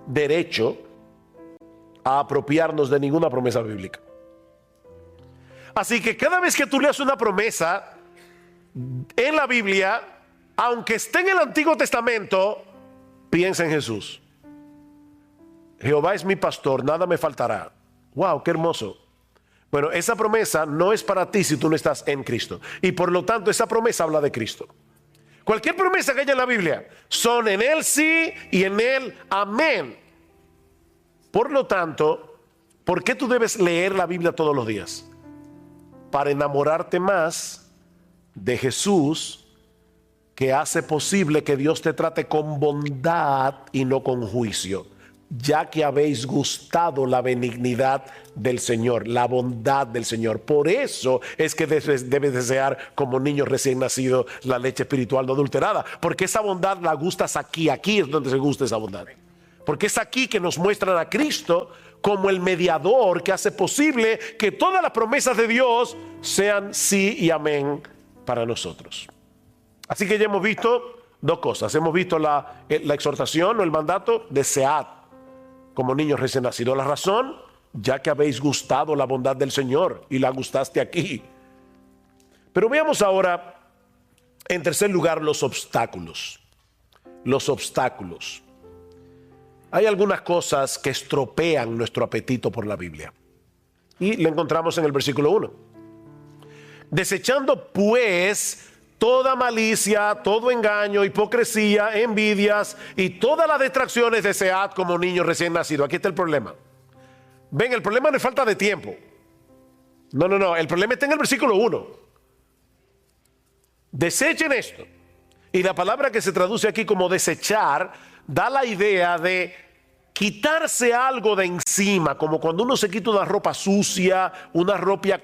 derecho a apropiarnos de ninguna promesa bíblica. Así que cada vez que tú leas una promesa en la Biblia, aunque esté en el Antiguo Testamento, piensa en Jesús. Jehová es mi pastor, nada me faltará. Wow, qué hermoso. Bueno, esa promesa no es para ti si tú no estás en Cristo. Y por lo tanto, esa promesa habla de Cristo. Cualquier promesa que haya en la Biblia son en Él sí y en Él amén. Por lo tanto, ¿por qué tú debes leer la Biblia todos los días? Para enamorarte más de Jesús, que hace posible que Dios te trate con bondad y no con juicio, ya que habéis gustado la benignidad del Señor, la bondad del Señor. Por eso es que debes desear como niño recién nacido la leche espiritual no adulterada, porque esa bondad la gustas aquí es donde se gusta esa bondad. Porque es aquí que nos muestran a Cristo como el mediador que hace posible que todas las promesas de Dios sean sí y amén para nosotros. Así que ya hemos visto 2 cosas. Hemos visto la exhortación o el mandato, desead como niños recién nacidos. La razón, ya que habéis gustado la bondad del Señor y la gustaste aquí. Pero veamos ahora, en tercer lugar, los obstáculos. Los obstáculos. Hay algunas cosas que estropean nuestro apetito por la Biblia. Y lo encontramos en el versículo 1. Desechando pues toda malicia, todo engaño, hipocresía, envidias y todas las distracciones, desead como niños recién nacidos. Aquí está el problema. Ven, el problema no es falta de tiempo. No. El problema está en el versículo 1. Desechen esto. Y la palabra que se traduce aquí como desechar da la idea de quitarse algo de encima, como cuando uno se quita una ropa sucia, una ropa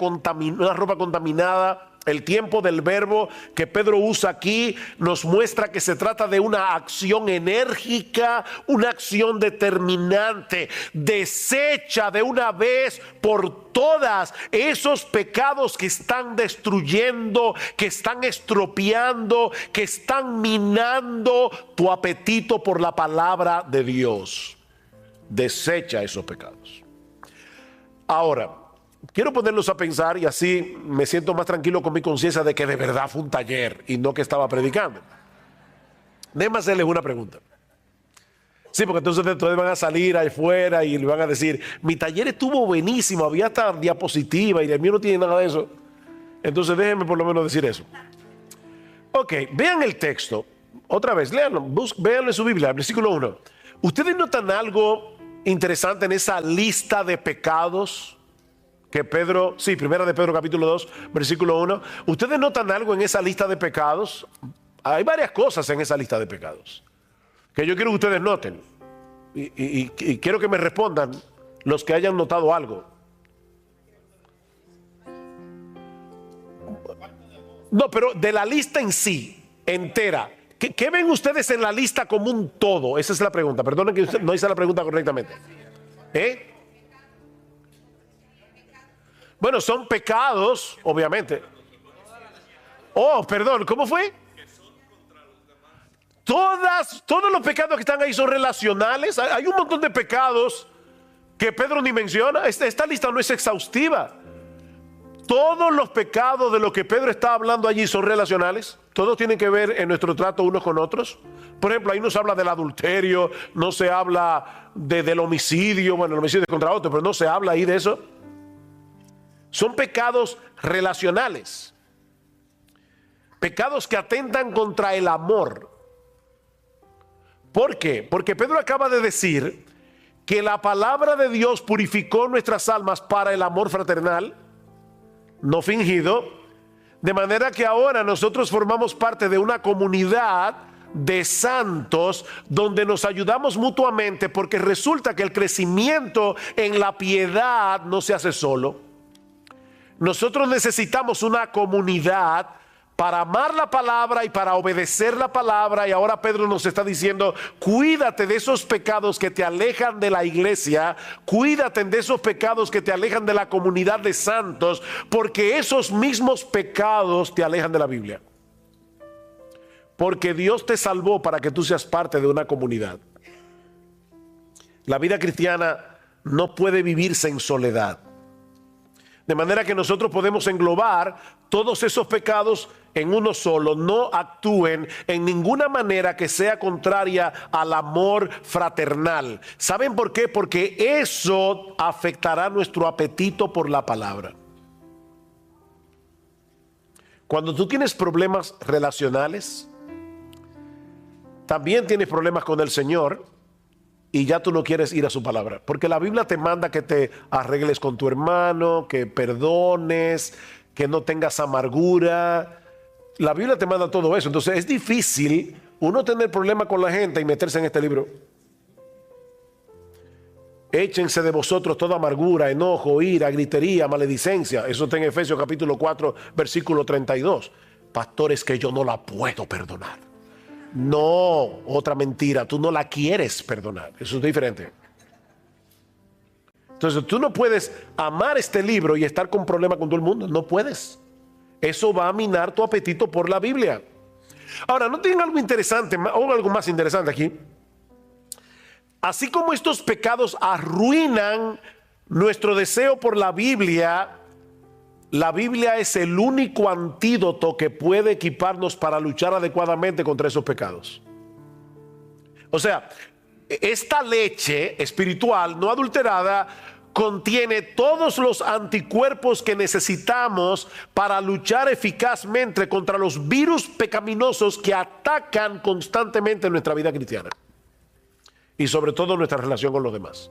contaminada. El tiempo del verbo que Pedro usa aquí nos muestra que se trata de una acción enérgica, una acción determinante. Desecha de una vez por todas esos pecados que están destruyendo, que están estropeando, que están minando tu apetito por la palabra de Dios. Desecha esos pecados. Ahora, quiero ponerlos a pensar y así me siento más tranquilo con mi conciencia de que de verdad fue un taller y no que estaba predicando. Déjenme hacerles una pregunta. Sí, porque entonces ustedes van a salir afuera y le van a decir, mi taller estuvo buenísimo, había hasta diapositiva y el mío no tiene nada de eso. Entonces déjenme por lo menos decir eso. Ok, vean el texto. Otra vez, léanlo, véanlo en su Biblia, versículo 1. ¿Ustedes notan algo interesante en esa lista de pecados que Pedro, sí, primera de Pedro capítulo 2, versículo 1? ¿Ustedes notan algo en esa lista de pecados? Hay varias cosas en esa lista de pecados que yo quiero que ustedes noten. Y quiero que me respondan los que hayan notado algo. No, pero de la lista en sí, entera. ¿Qué ven ustedes en la lista como un todo? Esa es la pregunta. Perdonen que usted no hice la pregunta correctamente. Bueno, son pecados, obviamente. Oh, perdón, ¿cómo fue? Todos los pecados que están ahí son relacionales. Hay un montón de pecados que Pedro ni menciona. Esta lista no es exhaustiva. Todos los pecados de los que Pedro está hablando allí son relacionales. Todos tienen que ver en nuestro trato unos con otros. Por ejemplo, ahí no se habla del adulterio, no se habla del homicidio. Bueno, el homicidio es contra otro, pero no se habla ahí de eso. Son pecados relacionales. Pecados que atentan contra el amor. ¿Por qué? Porque Pedro acaba de decir que la palabra de Dios purificó nuestras almas para el amor fraternal, no fingido, de manera que ahora nosotros formamos parte de una comunidad de santos donde nos ayudamos mutuamente, porque resulta que el crecimiento en la piedad no se hace solo. Nosotros necesitamos una comunidad para amar la palabra y para obedecer la palabra. Y ahora Pedro nos está diciendo, cuídate de esos pecados que te alejan de la iglesia, cuídate de esos pecados que te alejan de la comunidad de santos, porque esos mismos pecados te alejan de la Biblia. Porque Dios te salvó para que tú seas parte de una comunidad. La vida cristiana no puede vivirse en soledad. De manera que nosotros podemos englobar todos esos pecados en uno solo. No actúen en ninguna manera que sea contraria al amor fraternal. ¿Saben por qué? Porque eso afectará nuestro apetito por la palabra. Cuando tú tienes problemas relacionales, también tienes problemas con el Señor. Y ya tú no quieres ir a su palabra. Porque la Biblia te manda que te arregles con tu hermano, que perdones, que no tengas amargura. La Biblia te manda todo eso. Entonces es difícil uno tener problemas con la gente y meterse en este libro. Échense de vosotros toda amargura, enojo, ira, gritería, maledicencia. Eso está en Efesios capítulo 4, versículo 32. Pastores, que yo no la puedo perdonar. No, otra mentira, tú no la quieres perdonar. Eso es diferente. Entonces tú no puedes amar este libro y estar con problemas con todo el mundo. No puedes. Eso va a minar tu apetito por la Biblia. Ahora, ¿no tienen algo interesante o algo más interesante aquí? Así como estos pecados arruinan nuestro deseo por la Biblia es el único antídoto que puede equiparnos para luchar adecuadamente contra esos pecados. O sea, esta leche espiritual no adulterada contiene todos los anticuerpos que necesitamos para luchar eficazmente contra los virus pecaminosos que atacan constantemente nuestra vida cristiana y sobre todo nuestra relación con los demás.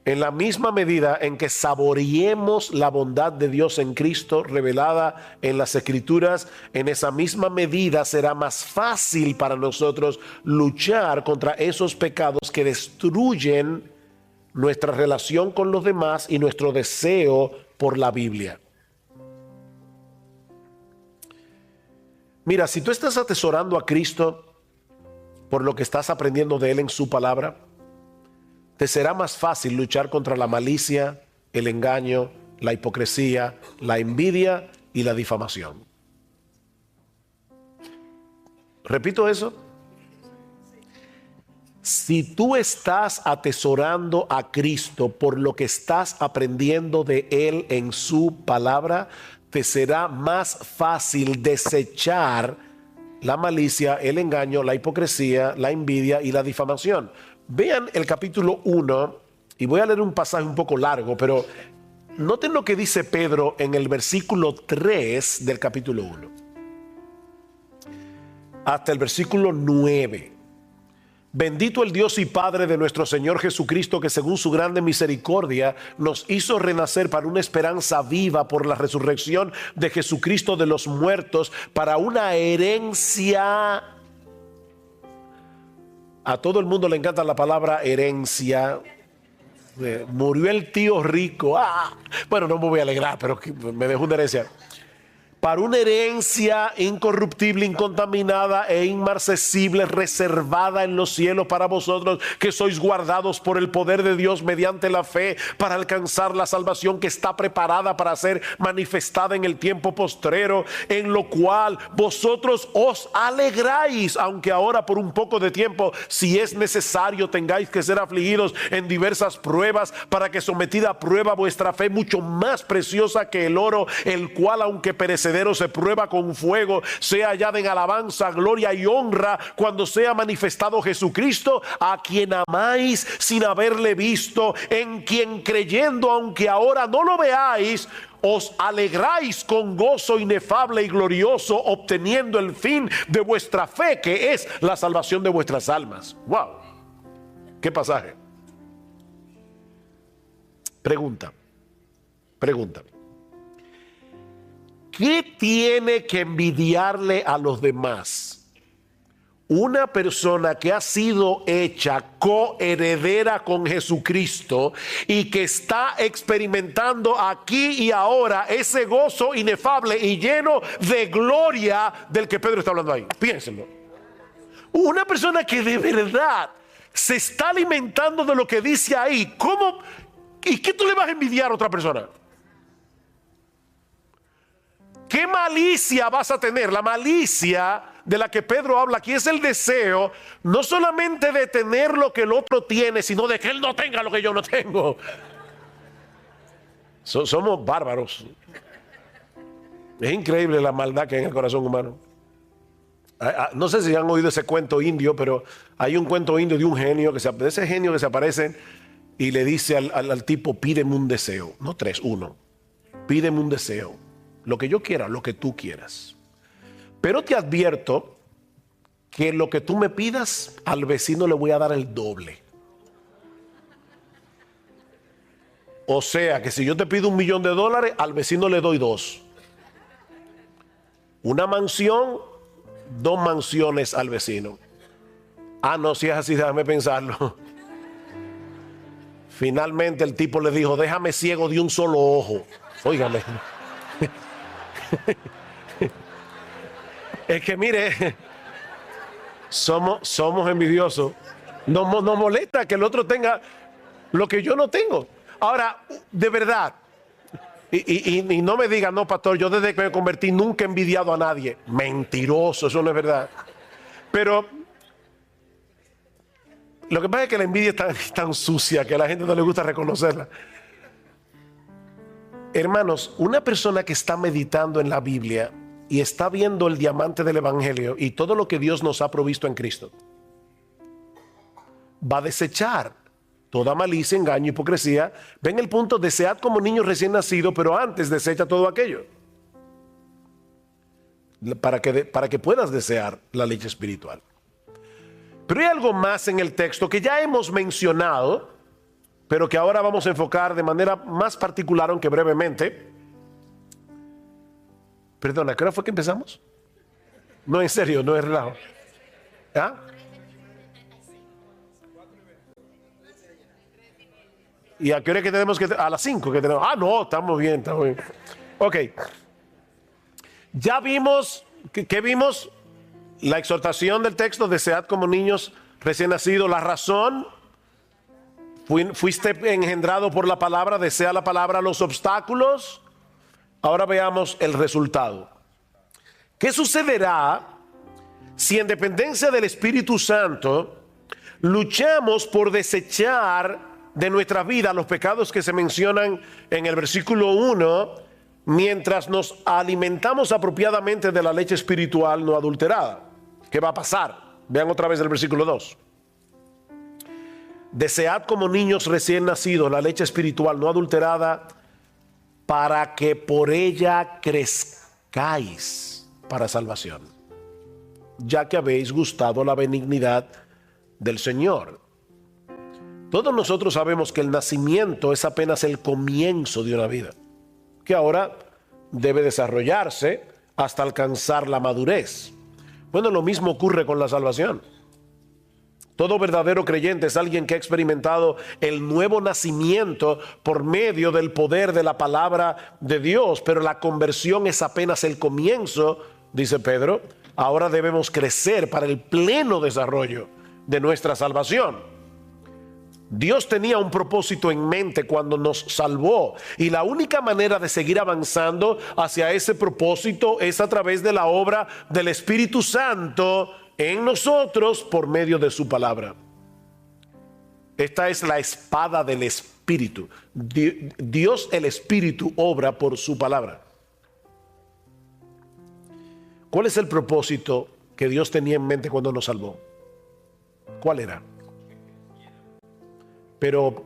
En la misma medida en que saboreemos la bondad de Dios en Cristo revelada en las Escrituras, en esa misma medida será más fácil para nosotros luchar contra esos pecados que destruyen nuestra relación con los demás y nuestro deseo por la Biblia. Mira, si tú estás atesorando a Cristo por lo que estás aprendiendo de Él en su palabra, te será más fácil luchar contra la malicia, el engaño, la hipocresía, la envidia y la difamación. Repito eso. Si tú estás atesorando a Cristo por lo que estás aprendiendo de Él en su palabra, te será más fácil desechar la malicia, el engaño, la hipocresía, la envidia y la difamación. Vean el capítulo 1 y voy a leer un pasaje un poco largo, pero noten lo que dice Pedro en el versículo 3 del capítulo 1 hasta el versículo 9. Bendito el Dios y Padre de nuestro Señor Jesucristo, que según su grande misericordia nos hizo renacer para una esperanza viva por la resurrección de Jesucristo de los muertos, para una herencia. A todo el mundo le encanta la palabra herencia. Murió el tío rico. Bueno, no me voy a alegrar, pero me dejó una herencia. Para una herencia incorruptible, incontaminada e inmarcesible, reservada en los cielos para vosotros, que sois guardados por el poder de Dios mediante la fe, para alcanzar la salvación que está preparada para ser manifestada en el tiempo postrero, en lo cual vosotros os alegráis, aunque ahora por un poco de tiempo, si es necesario, tengáis que ser afligidos en diversas pruebas, para que sometida a prueba vuestra fe, mucho más preciosa que el oro, el cual aunque perecedero se prueba con fuego, sea hallada en alabanza, gloria y honra cuando sea manifestado Jesucristo, a quien amáis sin haberle visto, en quien creyendo, aunque ahora no lo veáis, os alegráis con gozo inefable y glorioso, obteniendo el fin de vuestra fe, que es la salvación de vuestras almas. ¡Wow! ¿Qué pasaje? Pregunta. ¿Qué tiene que envidiarle a los demás una persona que ha sido hecha coheredera con Jesucristo y que está experimentando aquí y ahora ese gozo inefable y lleno de gloria del que Pedro está hablando ahí? Piénsenlo. Una persona que de verdad se está alimentando de lo que dice ahí. ¿Cómo? ¿Y qué tú le vas a envidiar a otra persona? ¿Qué malicia vas a tener? La malicia de la que Pedro habla aquí es el deseo no solamente de tener lo que el otro tiene, sino de que él no tenga lo que yo no tengo. Somos bárbaros. Es increíble la maldad que hay en el corazón humano. No sé si han oído ese cuento indio, pero hay un cuento indio de un genio, de ese genio que se aparece y le dice al tipo: pídeme un deseo. No tres, uno. Pídeme un deseo. Lo que yo quiera, lo que tú quieras. Pero te advierto que lo que tú me pidas, al vecino le voy a dar el doble. O sea, que si yo te pido $1.000.000, al vecino le doy 2. Una mansión, 2 mansiones al vecino. No, si es así, déjame pensarlo. Finalmente el tipo le dijo: déjame ciego de un solo ojo. Óigame. Es que mire, somos envidiosos. Nos molesta que el otro tenga lo que yo no tengo. Ahora, de verdad, y no me digan: no, pastor, yo desde que me convertí nunca he envidiado a nadie. Mentiroso, eso no es verdad. Pero lo que pasa es que la envidia es tan sucia que a la gente no le gusta reconocerla. Hermanos, una persona que está meditando en la Biblia y está viendo el diamante del Evangelio y todo lo que Dios nos ha provisto en Cristo, va a desechar toda malicia, engaño, hipocresía. Ven el punto: desead como niños recién nacidos, pero antes desecha todo aquello, para que puedas desear la leche espiritual. Pero hay algo más en el texto que ya hemos mencionado, pero que ahora vamos a enfocar de manera más particular, aunque brevemente. Perdona, ¿qué hora fue que empezamos? No, en serio, no es relajo. ¿Y a qué hora que tenemos que? A las 5 que tenemos. Ah, no, estamos bien, estamos bien. Ok. Ya vimos, ¿qué vimos? La exhortación del texto, desead como niños recién nacidos. La razón, fuiste engendrado por la palabra, desea la palabra, los obstáculos. Ahora veamos el resultado. ¿Qué sucederá si en dependencia del Espíritu Santo luchamos por desechar de nuestra vida los pecados que se mencionan en el versículo 1, mientras nos alimentamos apropiadamente de la leche espiritual no adulterada? ¿Qué va a pasar? Vean otra vez el versículo 2. Desead como niños recién nacidos la leche espiritual no adulterada, para que por ella crezcáis para salvación, ya que habéis gustado la benignidad del Señor. Todos nosotros sabemos que el nacimiento es apenas el comienzo de una vida, que ahora debe desarrollarse hasta alcanzar la madurez. Bueno, lo mismo ocurre con la salvación. Todo verdadero creyente es alguien que ha experimentado el nuevo nacimiento por medio del poder de la palabra de Dios, pero la conversión es apenas el comienzo, dice Pedro. Ahora debemos crecer para el pleno desarrollo de nuestra salvación. Dios tenía un propósito en mente cuando nos salvó, y la única manera de seguir avanzando hacia ese propósito es a través de la obra del Espíritu Santo en nosotros por medio de su palabra. Esta es la espada del Espíritu. Dios, el Espíritu, obra por su palabra. ¿Cuál es el propósito que Dios tenía en mente cuando nos salvó? ¿Cuál era? Pero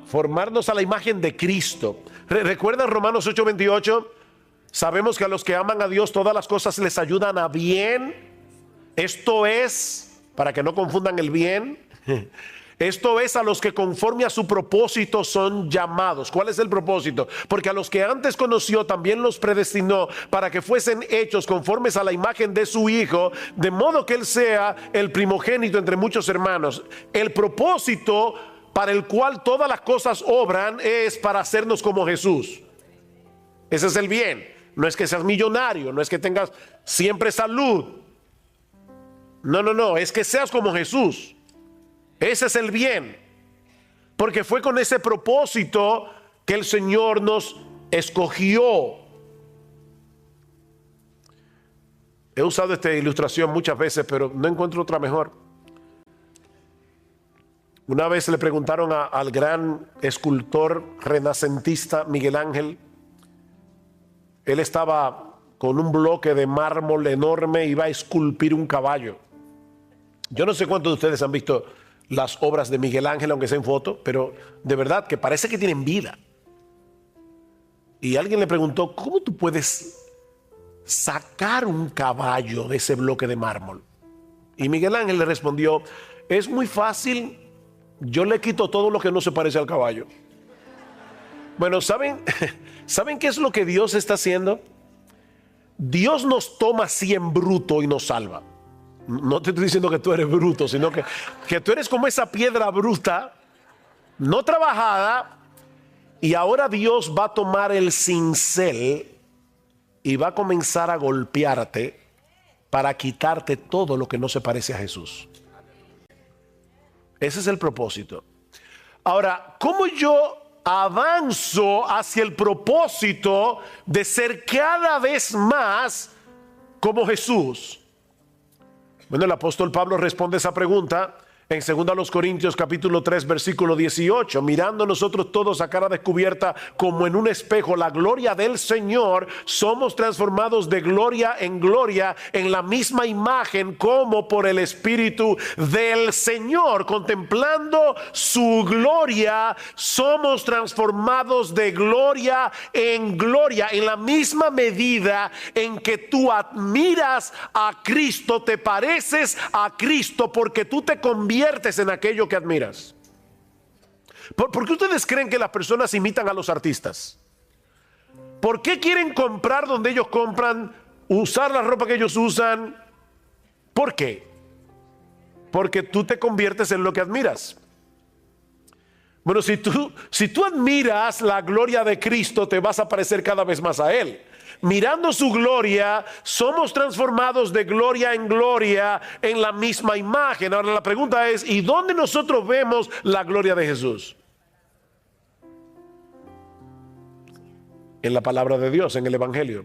formarnos a la imagen de Cristo. ¿Recuerdan Romanos 8:28? Sabemos que a los que aman a Dios todas las cosas les ayudan a bien. Esto es, para que no confundan el bien, esto es a los que conforme a su propósito son llamados. ¿Cuál es el propósito? Porque a los que antes conoció también los predestinó para que fuesen hechos conformes a la imagen de su Hijo, de modo que Él sea el primogénito entre muchos hermanos. El propósito para el cual todas las cosas obran es para hacernos como Jesús. Ese es el bien. No es que seas millonario, no es que tengas siempre salud. No, es que seas como Jesús. Ese es el bien, porque fue con ese propósito que el Señor nos escogió. He usado esta ilustración muchas veces, pero no encuentro otra mejor. Una vez le preguntaron al gran escultor renacentista Miguel Ángel. Él estaba con un bloque de mármol enorme, iba a esculpir un caballo. Yo no sé cuántos de ustedes han visto las obras de Miguel Ángel, aunque sea en foto, pero de verdad que parece que tienen vida. Y alguien le preguntó, ¿cómo tú puedes sacar un caballo de ese bloque de mármol? Y Miguel Ángel le respondió, es muy fácil, yo le quito todo lo que no se parece al caballo. Bueno, ¿saben qué es lo que Dios está haciendo? Dios nos toma así en bruto y nos salva. No te estoy diciendo que tú eres bruto, sino que tú eres como esa piedra bruta, no trabajada, y ahora Dios va a tomar el cincel y va a comenzar a golpearte para quitarte todo lo que no se parece a Jesús. Ese es el propósito. Ahora, ¿cómo yo avanzo hacia el propósito de ser cada vez más como Jesús? Bueno, el apóstol Pablo responde esa pregunta en 2 Corintios capítulo 3 versículo 18, mirando nosotros todos a cara descubierta como en un espejo la gloria del Señor, somos transformados de gloria en la misma imagen como por el Espíritu del Señor. Contemplando su gloria, somos transformados de gloria en la misma medida en que tú admiras a Cristo, te pareces a Cristo porque tú te conviertes en aquello que admiras. ¿Por qué ustedes creen que las personas imitan a los artistas? ¿Por qué quieren comprar donde ellos compran, usar la ropa que ellos usan? ¿Por qué? Porque tú te conviertes en lo que admiras. Bueno, si tú admiras la gloria de Cristo, te vas a parecer cada vez más a Él. Mirando su gloria, somos transformados de gloria en gloria en la misma imagen. Ahora la pregunta es, ¿y dónde nosotros vemos la gloria de Jesús? En la palabra de Dios, en el Evangelio.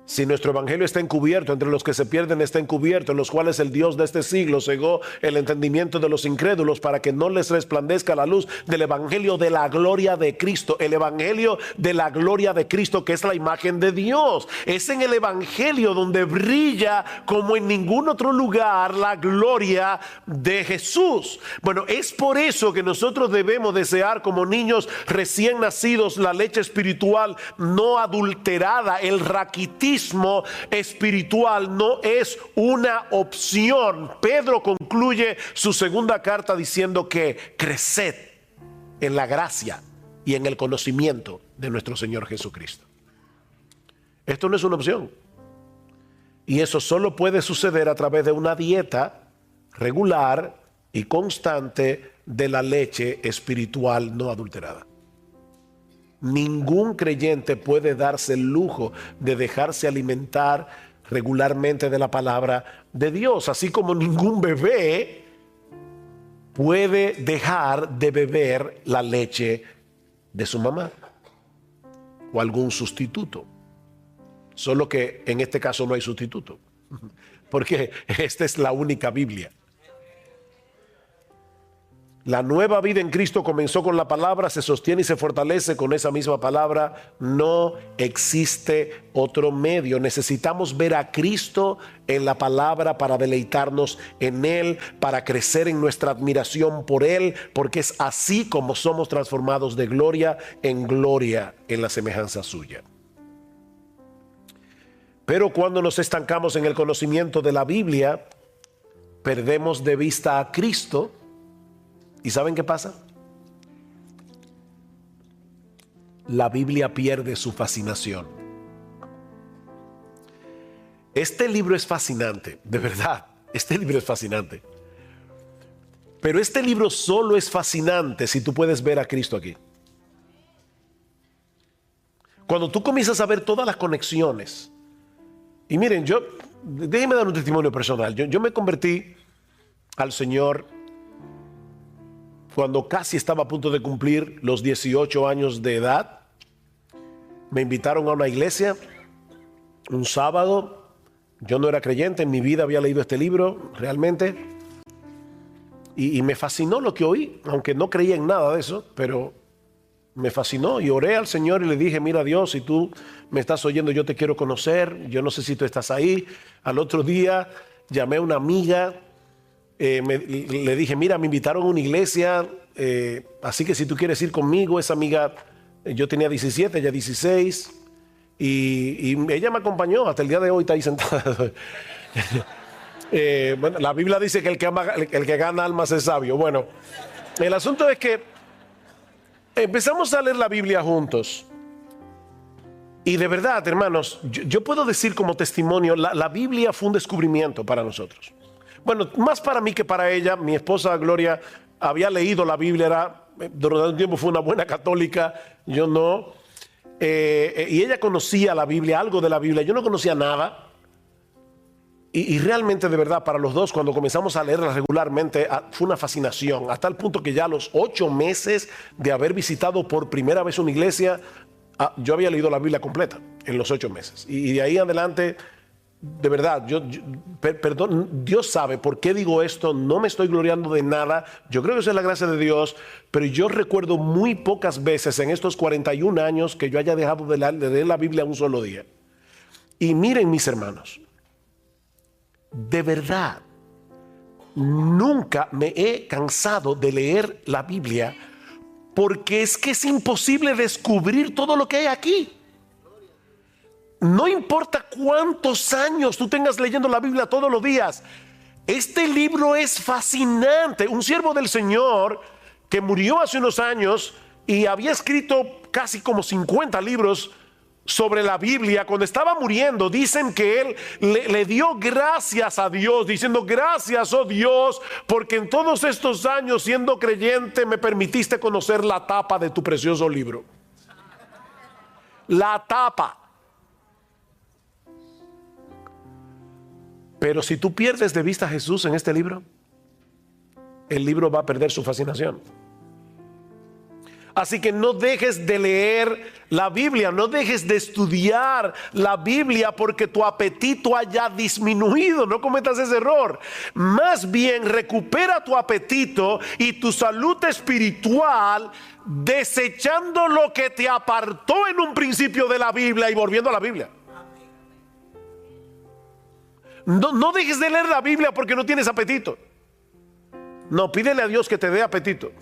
Si nuestro evangelio está encubierto, entre los que se pierden está encubierto, en los cuales el Dios de este siglo cegó el entendimiento de los incrédulos para que no les resplandezca la luz del evangelio de la gloria de Cristo. El evangelio de la gloria de Cristo, que es la imagen de Dios. Es en el evangelio donde brilla como en ningún otro lugar la gloria de Jesús. Bueno, es por eso que nosotros debemos desear como niños recién nacidos la leche espiritual no adulterada. El raquitismo espiritual no es una opción. Pedro concluye su segunda carta diciendo que creced en la gracia y en el conocimiento de nuestro Señor Jesucristo. Esto no es una opción. Y eso solo puede suceder a través de una dieta regular y constante de la leche espiritual no adulterada. Ningún creyente puede darse el lujo de dejarse alimentar regularmente de la palabra de Dios, así como ningún bebé puede dejar de beber la leche de su mamá o algún sustituto. Solo que en este caso no hay sustituto, porque esta es la única Biblia. La nueva vida en Cristo comenzó con la palabra, se sostiene y se fortalece con esa misma palabra. No existe otro medio. Necesitamos ver a Cristo en la palabra para deleitarnos en Él, para crecer en nuestra admiración por Él, porque es así como somos transformados de gloria en gloria en la semejanza suya. Pero cuando nos estancamos en el conocimiento de la Biblia, perdemos de vista a Cristo. ¿Y saben qué pasa? La Biblia pierde su fascinación. Este libro es fascinante, de verdad. Este libro es fascinante. Pero este libro solo es fascinante si tú puedes ver a Cristo aquí. Cuando tú comienzas a ver todas las conexiones. Y miren, déjenme dar un testimonio personal. Yo me convertí al Señor cuando casi estaba a punto de cumplir los 18 años de edad. Me invitaron a una iglesia un sábado. Yo no era creyente, en mi vida había leído este libro realmente. Y me fascinó lo que oí, aunque no creía en nada de eso, pero me fascinó. Y oré al Señor y le dije, mira Dios, si tú me estás oyendo, yo te quiero conocer. Yo no sé si tú estás ahí. Al otro día llamé a una amiga. Le dije, mira, me invitaron a una iglesia, así que si tú quieres ir conmigo. Esa amiga, yo tenía 17, ella 16, y ella me acompañó. Hasta el día de hoy está ahí sentada. Bueno, la Biblia dice que el que gana almas es sabio. Bueno, el asunto es que empezamos a leer la Biblia juntos. Y de verdad, hermanos, yo puedo decir como testimonio, la Biblia fue un descubrimiento para nosotros. Bueno, más para mí que para ella. Mi esposa Gloria había leído la Biblia, durante un tiempo fue una buena católica, yo no. Y ella conocía la Biblia, algo de la Biblia, yo no conocía nada. Y realmente, de verdad, para los dos, cuando comenzamos a leerla regularmente, fue una fascinación, hasta el punto que ya a los 8 meses de haber visitado por primera vez una iglesia, yo había leído la Biblia completa en los 8 meses. Y de ahí en adelante, de verdad, perdón, Dios sabe por qué digo esto, no me estoy gloriando de nada, yo creo que eso es la gracia de Dios, pero yo recuerdo muy pocas veces en estos 41 años que yo haya dejado de leer la Biblia un solo día. Y miren, mis hermanos, de verdad, nunca me he cansado de leer la Biblia, porque es que es imposible descubrir todo lo que hay aquí. No importa cuántos años tú tengas leyendo la Biblia todos los días, este libro es fascinante. Un siervo del Señor que murió hace unos años y había escrito casi como 50 libros, sobre la Biblia, cuando estaba muriendo, dicen que él le dio gracias a Dios, diciendo: gracias, oh Dios, porque en todos estos años siendo creyente me permitiste conocer la tapa de tu precioso libro. La tapa. Pero si tú pierdes de vista a Jesús en este libro, el libro va a perder su fascinación. Así que no dejes de leer la Biblia, no dejes de estudiar la Biblia porque tu apetito haya disminuido. No cometas ese error. Más bien recupera tu apetito y tu salud espiritual, desechando lo que te apartó en un principio de la Biblia y volviendo a la Biblia. No dejes de leer la Biblia porque no tienes apetito. No, pídele a Dios que te dé apetito.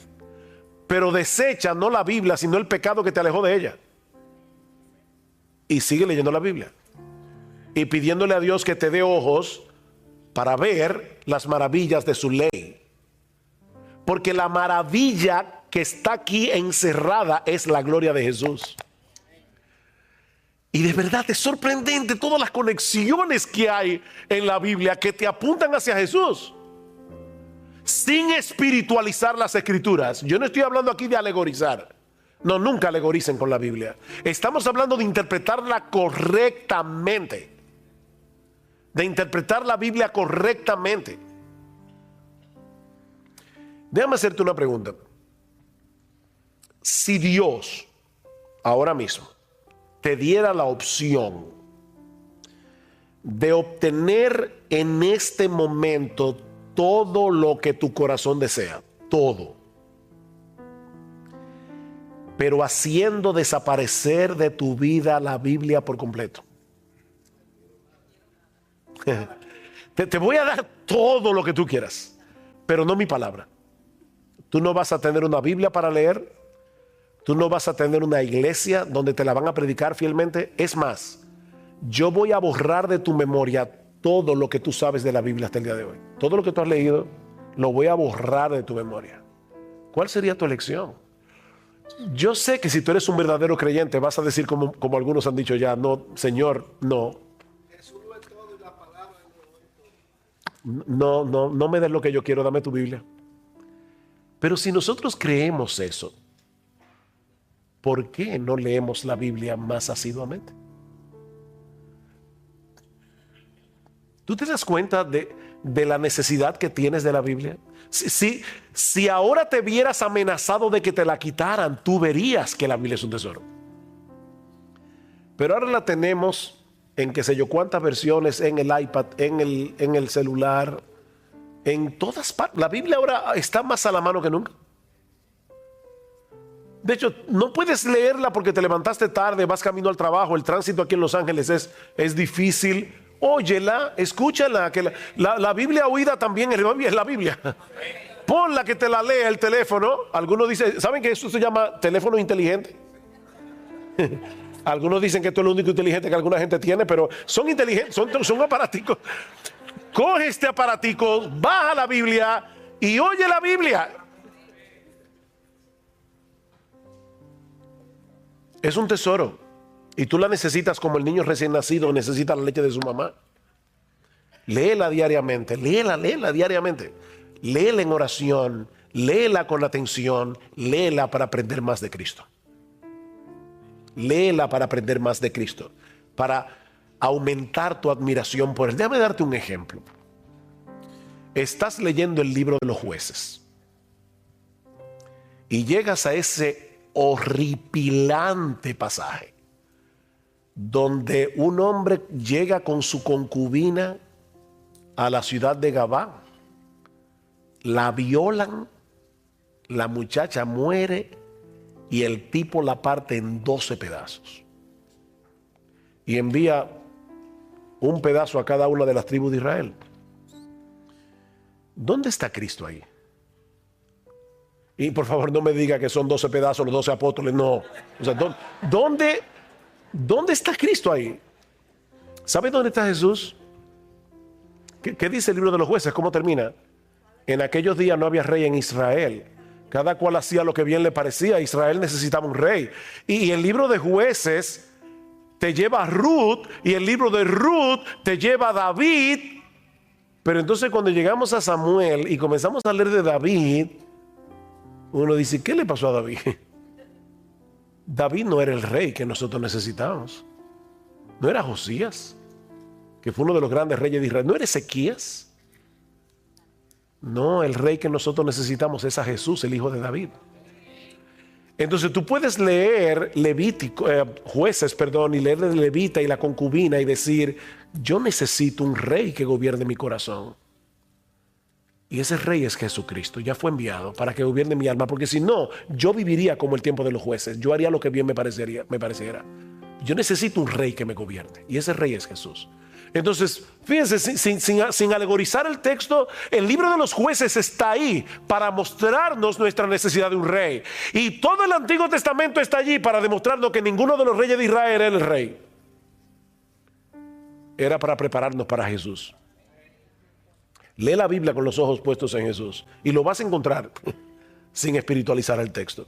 Pero desecha no la Biblia, sino el pecado que te alejó de ella. Y sigue leyendo la Biblia. Y pidiéndole a Dios que te dé ojos para ver las maravillas de su ley. Porque la maravilla que está aquí encerrada es la gloria de Jesús. Y de verdad es sorprendente todas las conexiones que hay en la Biblia que te apuntan hacia Jesús. Sin espiritualizar las escrituras. Yo no estoy hablando aquí de alegorizar. No, nunca alegoricen con la Biblia. Estamos hablando de interpretarla correctamente. De interpretar la Biblia correctamente. Déjame hacerte una pregunta. Si Dios ahora mismo te diera la opción de obtener en este momento todo lo que tu corazón desea, todo, pero haciendo desaparecer de tu vida la Biblia por completo. Te voy a dar todo lo que tú quieras, pero no mi palabra. Tú no vas a tener una Biblia para leer, tú no vas a tener una iglesia donde te la van a predicar fielmente. Es más, yo voy a borrar de tu memoria todo lo que tú sabes de la Biblia hasta el día de hoy. Todo lo que tú has leído, lo voy a borrar de tu memoria. ¿Cuál sería tu elección? Yo sé que si tú eres un verdadero creyente, vas a decir como algunos han dicho ya: no, Señor, no. Jesús lo es todo y la palabra no me des lo que yo quiero, dame tu Biblia. Pero si nosotros creemos eso, ¿por qué no leemos la Biblia más asiduamente? ¿Tú te das cuenta de la necesidad que tienes de la Biblia? Si ahora te vieras amenazado de que te la quitaran, tú verías que la Biblia es un tesoro. Pero ahora la tenemos en qué sé yo cuántas versiones, en el iPad, en el celular, en todas partes. La Biblia ahora está más a la mano que nunca. De hecho, no puedes leerla porque te levantaste tarde, vas camino al trabajo, el tránsito aquí en Los Ángeles es difícil. Óyela, escúchala, que la Biblia oída también es la Biblia. Ponla que te la lea el teléfono. Algunos dicen, ¿saben que eso se llama teléfono inteligente? Algunos dicen que esto es lo único inteligente que alguna gente tiene, pero son inteligentes, son aparaticos. Coge este aparatico, baja la Biblia y oye la Biblia. Es un tesoro. Y tú la necesitas como el niño recién nacido necesita la leche de su mamá. Léela diariamente, léela diariamente. Léela en oración, léela con atención, léela para aprender más de Cristo. Léela para aprender más de Cristo, para aumentar tu admiración por Él. Déjame darte un ejemplo. Estás leyendo el libro de los Jueces y llegas a ese horripilante pasaje donde un hombre llega con su concubina a la ciudad de Gabá, la violan, la muchacha muere y el tipo la parte en 12 pedazos y envía un pedazo a cada una de las tribus de Israel. ¿Dónde está Cristo ahí? Y por favor no me diga que son 12 pedazos los 12 apóstoles, no. O sea, ¿dónde está Cristo ahí? ¿Sabe dónde está Jesús? ¿Qué dice el libro de los Jueces? ¿Cómo termina? En aquellos días no había rey en Israel. Cada cual hacía lo que bien le parecía. Israel necesitaba un rey. Y el libro de Jueces te lleva a Ruth, y el libro de Ruth te lleva a David. Pero entonces cuando llegamos a Samuel y comenzamos a leer de David, uno dice, ¿qué le pasó a David? David no era el rey que nosotros necesitábamos. No era Josías, que fue uno de los grandes reyes de Israel. No era Ezequías. No, el rey que nosotros necesitamos es a Jesús, el hijo de David. Entonces tú puedes leer Jueces, y leer de Levita y la concubina y decir, yo necesito un rey que gobierne mi corazón. Y ese rey es Jesucristo, ya fue enviado para que gobierne mi alma, porque si no, yo viviría como el tiempo de los jueces, yo haría lo que bien me pareciera. Yo necesito un rey que me gobierne, y ese rey es Jesús. Entonces, fíjense, sin alegorizar el texto, el libro de los jueces está ahí para mostrarnos nuestra necesidad de un rey. Y todo el Antiguo Testamento está allí para demostrarnos que ninguno de los reyes de Israel era el rey. Era para prepararnos para Jesús. Lee la Biblia con los ojos puestos en Jesús y lo vas a encontrar sin espiritualizar el texto.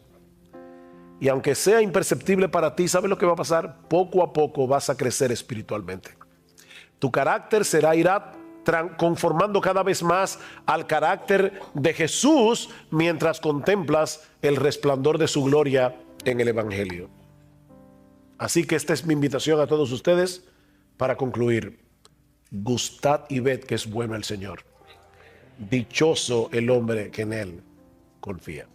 Y aunque sea imperceptible para ti, ¿sabes lo que va a pasar? Poco a poco vas a crecer espiritualmente. Tu carácter irá conformando cada vez más al carácter de Jesús mientras contemplas el resplandor de su gloria en el Evangelio. Así que esta es mi invitación a todos ustedes para concluir. Gustad y ved que es bueno el Señor. Dichoso el hombre que en Él confía.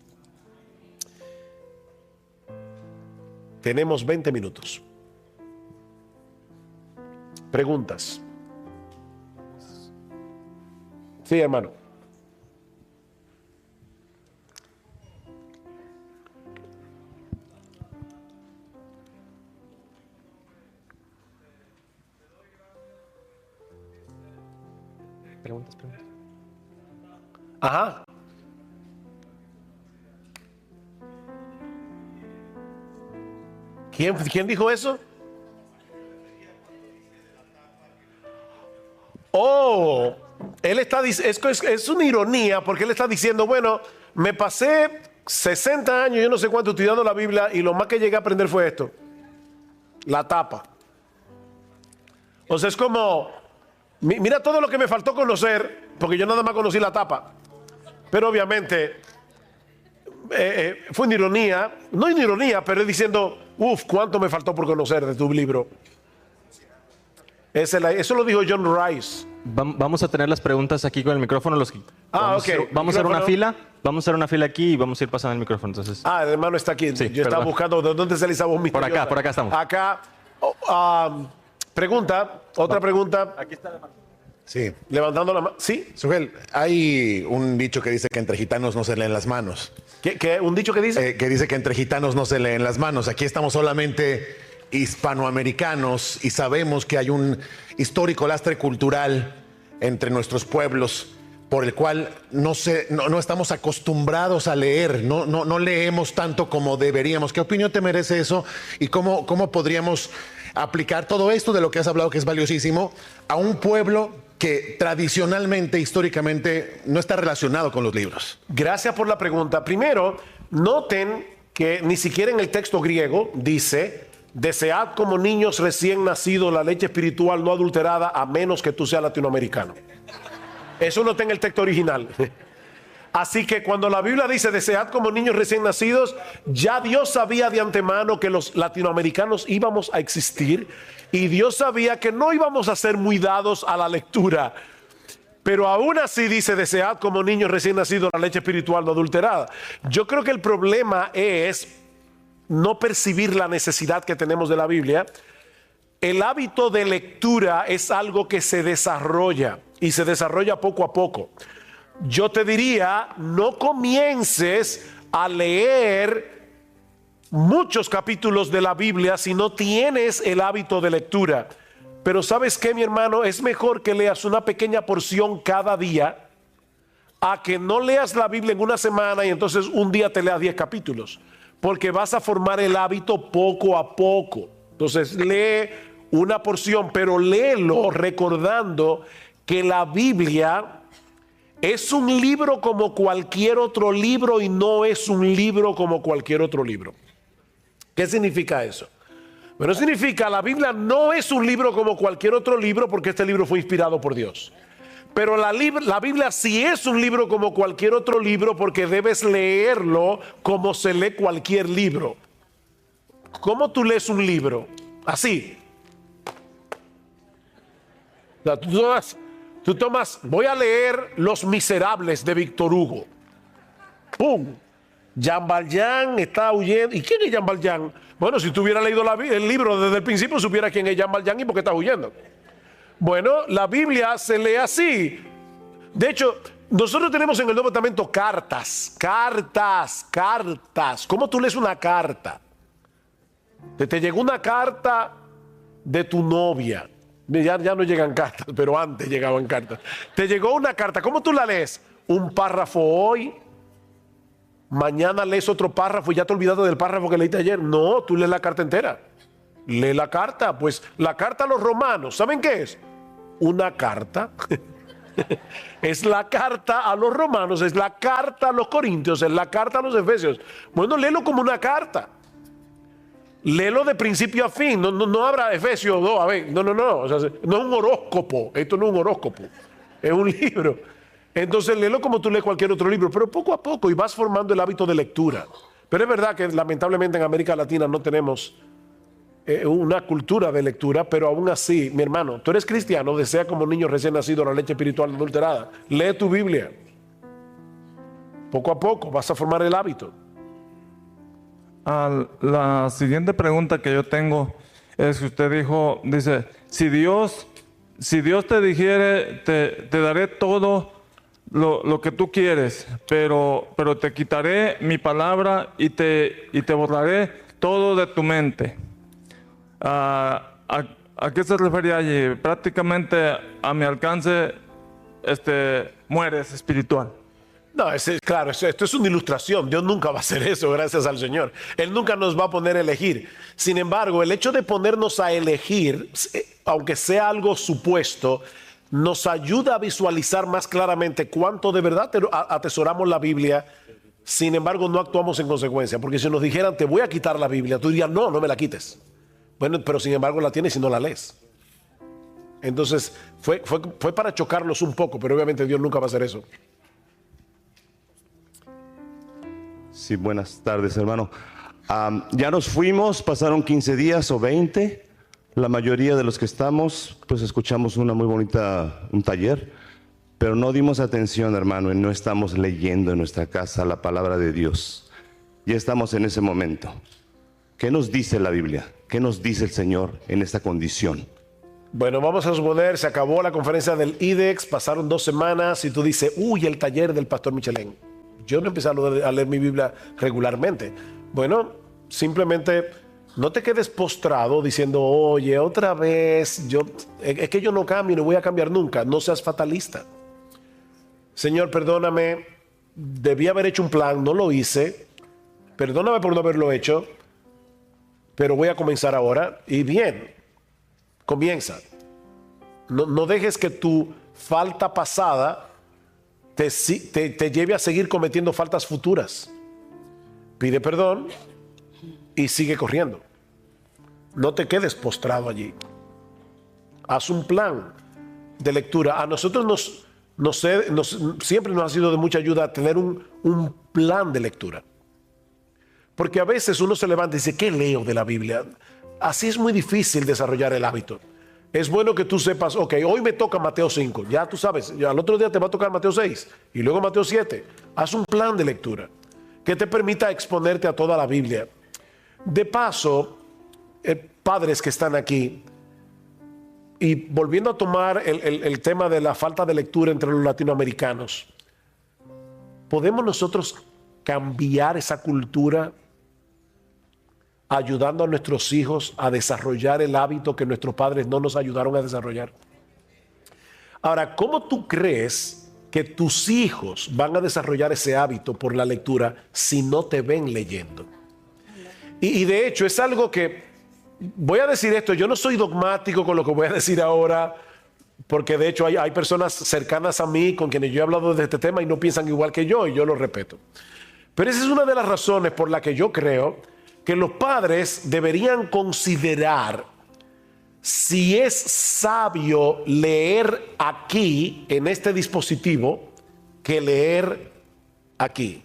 Tenemos 20 minutos. Preguntas. Sí, hermano. Preguntas. Ajá. ¿Quién dijo eso? Oh, él está diciendo, es una ironía, porque él está diciendo, bueno, me pasé 60 años, yo no sé cuánto, estudiando la Biblia, y lo más que llegué a aprender fue esto: la tapa. O sea, es como, mira todo lo que me faltó conocer, porque yo nada más conocí la tapa. Pero obviamente fue una ironía, no una ironía, pero es diciendo, cuánto me faltó por conocer de tu libro. Eso lo dijo John Rice. Vamos a tener las preguntas aquí con el micrófono. Vamos a hacer una fila. Vamos a hacer una fila aquí y vamos a ir pasando el micrófono. Entonces. El hermano está aquí. Sí, yo estaba buscando de dónde sale esa voz misteriosa. Por acá estamos. Acá. Otra pregunta. Aquí está el hermano. Sí. Levantando la mano. Sí. Sugel, hay un dicho que dice que entre gitanos no se leen las manos. ¿Un dicho que dice? Que dice que entre gitanos no se leen las manos. Aquí estamos solamente hispanoamericanos y sabemos que hay un histórico lastre cultural entre nuestros pueblos por el cual no estamos acostumbrados a leer, no leemos tanto como deberíamos. ¿Qué opinión te merece eso? ¿Y cómo podríamos aplicar todo esto de lo que has hablado, que es valiosísimo, a un pueblo que tradicionalmente, históricamente, no está relacionado con los libros? Gracias por la pregunta. Primero, noten que ni siquiera en el texto griego dice: desead como niños recién nacidos la leche espiritual no adulterada, a menos que tú seas latinoamericano. Eso no está en el texto original. Así que cuando la Biblia dice desead como niños recién nacidos, ya Dios sabía de antemano que los latinoamericanos íbamos a existir, y Dios sabía que no íbamos a ser muy dados a la lectura. Pero aún así dice desead como niños recién nacidos la leche espiritual no adulterada. Yo creo que el problema es no percibir la necesidad que tenemos de la Biblia. El hábito de lectura es algo que se desarrolla y se desarrolla poco a poco. Yo te diría, no comiences a leer muchos capítulos de la Biblia si no tienes el hábito de lectura. Pero ¿sabes qué, mi hermano? Es mejor que leas una pequeña porción cada día a que no leas la Biblia en una semana y entonces un día te leas 10 capítulos. Porque vas a formar el hábito poco a poco. Entonces lee una porción, pero léelo recordando que la Biblia es un libro como cualquier otro libro y no es un libro como cualquier otro libro. ¿Qué significa eso? Bueno, significa la Biblia no es un libro como cualquier otro libro porque este libro fue inspirado por Dios. Pero la Biblia sí es un libro como cualquier otro libro porque debes leerlo como se lee cualquier libro. ¿Cómo tú lees un libro? Así. O sea, tú tomas, voy a leer Los Miserables de Víctor Hugo. ¡Pum! Jean Valjean está huyendo. ¿Y quién es Jean Valjean? Bueno, si tú hubieras leído el libro desde el principio, supiera quién es Jean Valjean y por qué está huyendo. Bueno, la Biblia se lee así. De hecho, nosotros tenemos en el Nuevo Testamento cartas. ¿Cómo tú lees una carta? Te llegó una carta de tu novia. Ya no llegan cartas, pero antes llegaban cartas. Te llegó una carta. ¿Cómo tú la lees? Un párrafo hoy. Mañana lees otro párrafo y ya te olvidaste del párrafo que leíste ayer. No, tú lees la carta entera. Lee la carta. Pues la carta a los romanos, ¿saben qué es? Una carta. Es la carta a los romanos, es la carta a los corintios, es la carta a los efesios. Bueno, léelo como una carta. Léelo de principio a fin. No habrá Efesios 2. A ver, no. O sea, no es un horóscopo. Esto no es un horóscopo. Es un libro. Entonces léelo como tú lees cualquier otro libro, pero poco a poco y vas formando el hábito de lectura. Pero es verdad que lamentablemente en América Latina no tenemos una cultura de lectura, pero aún así, mi hermano, tú eres cristiano, desea como niño recién nacido la leche espiritual adulterada. Lee tu Biblia. Poco a poco vas a formar el hábito. La siguiente pregunta que yo tengo es que usted dice, si Dios te dijere, te daré todo lo que tú quieres, pero te quitaré mi palabra y te borraré todo de tu mente. ¿A qué se refería allí? Prácticamente a mi alcance mueres espiritual. No, claro, esto es una ilustración. Dios nunca va a hacer eso, gracias al Señor. Él nunca nos va a poner a elegir. Sin embargo, el hecho de ponernos a elegir, aunque sea algo supuesto, nos ayuda a visualizar más claramente cuánto de verdad atesoramos la Biblia. Sin embargo, no actuamos en consecuencia. Porque si nos dijeran, te voy a quitar la Biblia, tú dirías, no me la quites. Bueno, pero sin embargo la tienes y no la lees. Entonces, fue para chocarlos un poco, pero obviamente Dios nunca va a hacer eso. Sí, buenas tardes, hermano. Ya nos fuimos, pasaron 15 días o 20. La mayoría de los que estamos, pues escuchamos un taller, pero no dimos atención, hermano, y no estamos leyendo en nuestra casa la palabra de Dios. Ya estamos en ese momento. ¿Qué nos dice la Biblia? ¿Qué nos dice el Señor en esta condición? Bueno, vamos a suponer, se acabó la conferencia del IDEX, pasaron 2 semanas y tú dices, el taller del pastor Michelén. Yo no empecé a leer mi Biblia regularmente. Bueno, simplemente no te quedes postrado diciendo, oye, otra vez, es que yo no cambio, no voy a cambiar nunca. No seas fatalista. Señor, perdóname, debí haber hecho un plan, no lo hice. Perdóname por no haberlo hecho, pero voy a comenzar ahora. Y bien, comienza. No dejes que tu falta pasada te lleve a seguir cometiendo faltas futuras. Pide perdón y sigue corriendo. No te quedes postrado allí. Haz un plan de lectura. A nosotros siempre nos ha sido de mucha ayuda tener un plan de lectura. Porque a veces uno se levanta y dice, ¿qué leo de la Biblia? Así es muy difícil desarrollar el hábito. Es bueno que tú sepas, ok, hoy me toca Mateo 5, ya tú sabes, ya al otro día te va a tocar Mateo 6 y luego Mateo 7. Haz un plan de lectura que te permita exponerte a toda la Biblia. De paso, padres que están aquí, y volviendo a tomar el tema de la falta de lectura entre los latinoamericanos, ¿podemos nosotros cambiar esa cultura ayudando a nuestros hijos a desarrollar el hábito que nuestros padres no nos ayudaron a desarrollar? Ahora, ¿cómo tú crees que tus hijos van a desarrollar ese hábito por la lectura si no te ven leyendo? Y de hecho es algo que, voy a decir esto, yo no soy dogmático con lo que voy a decir ahora, porque de hecho hay personas cercanas a mí con quienes yo he hablado de este tema y no piensan igual que yo, y yo lo respeto. Pero esa es una de las razones por la que yo creo que los padres deberían considerar si es sabio leer aquí, en este dispositivo, que leer aquí.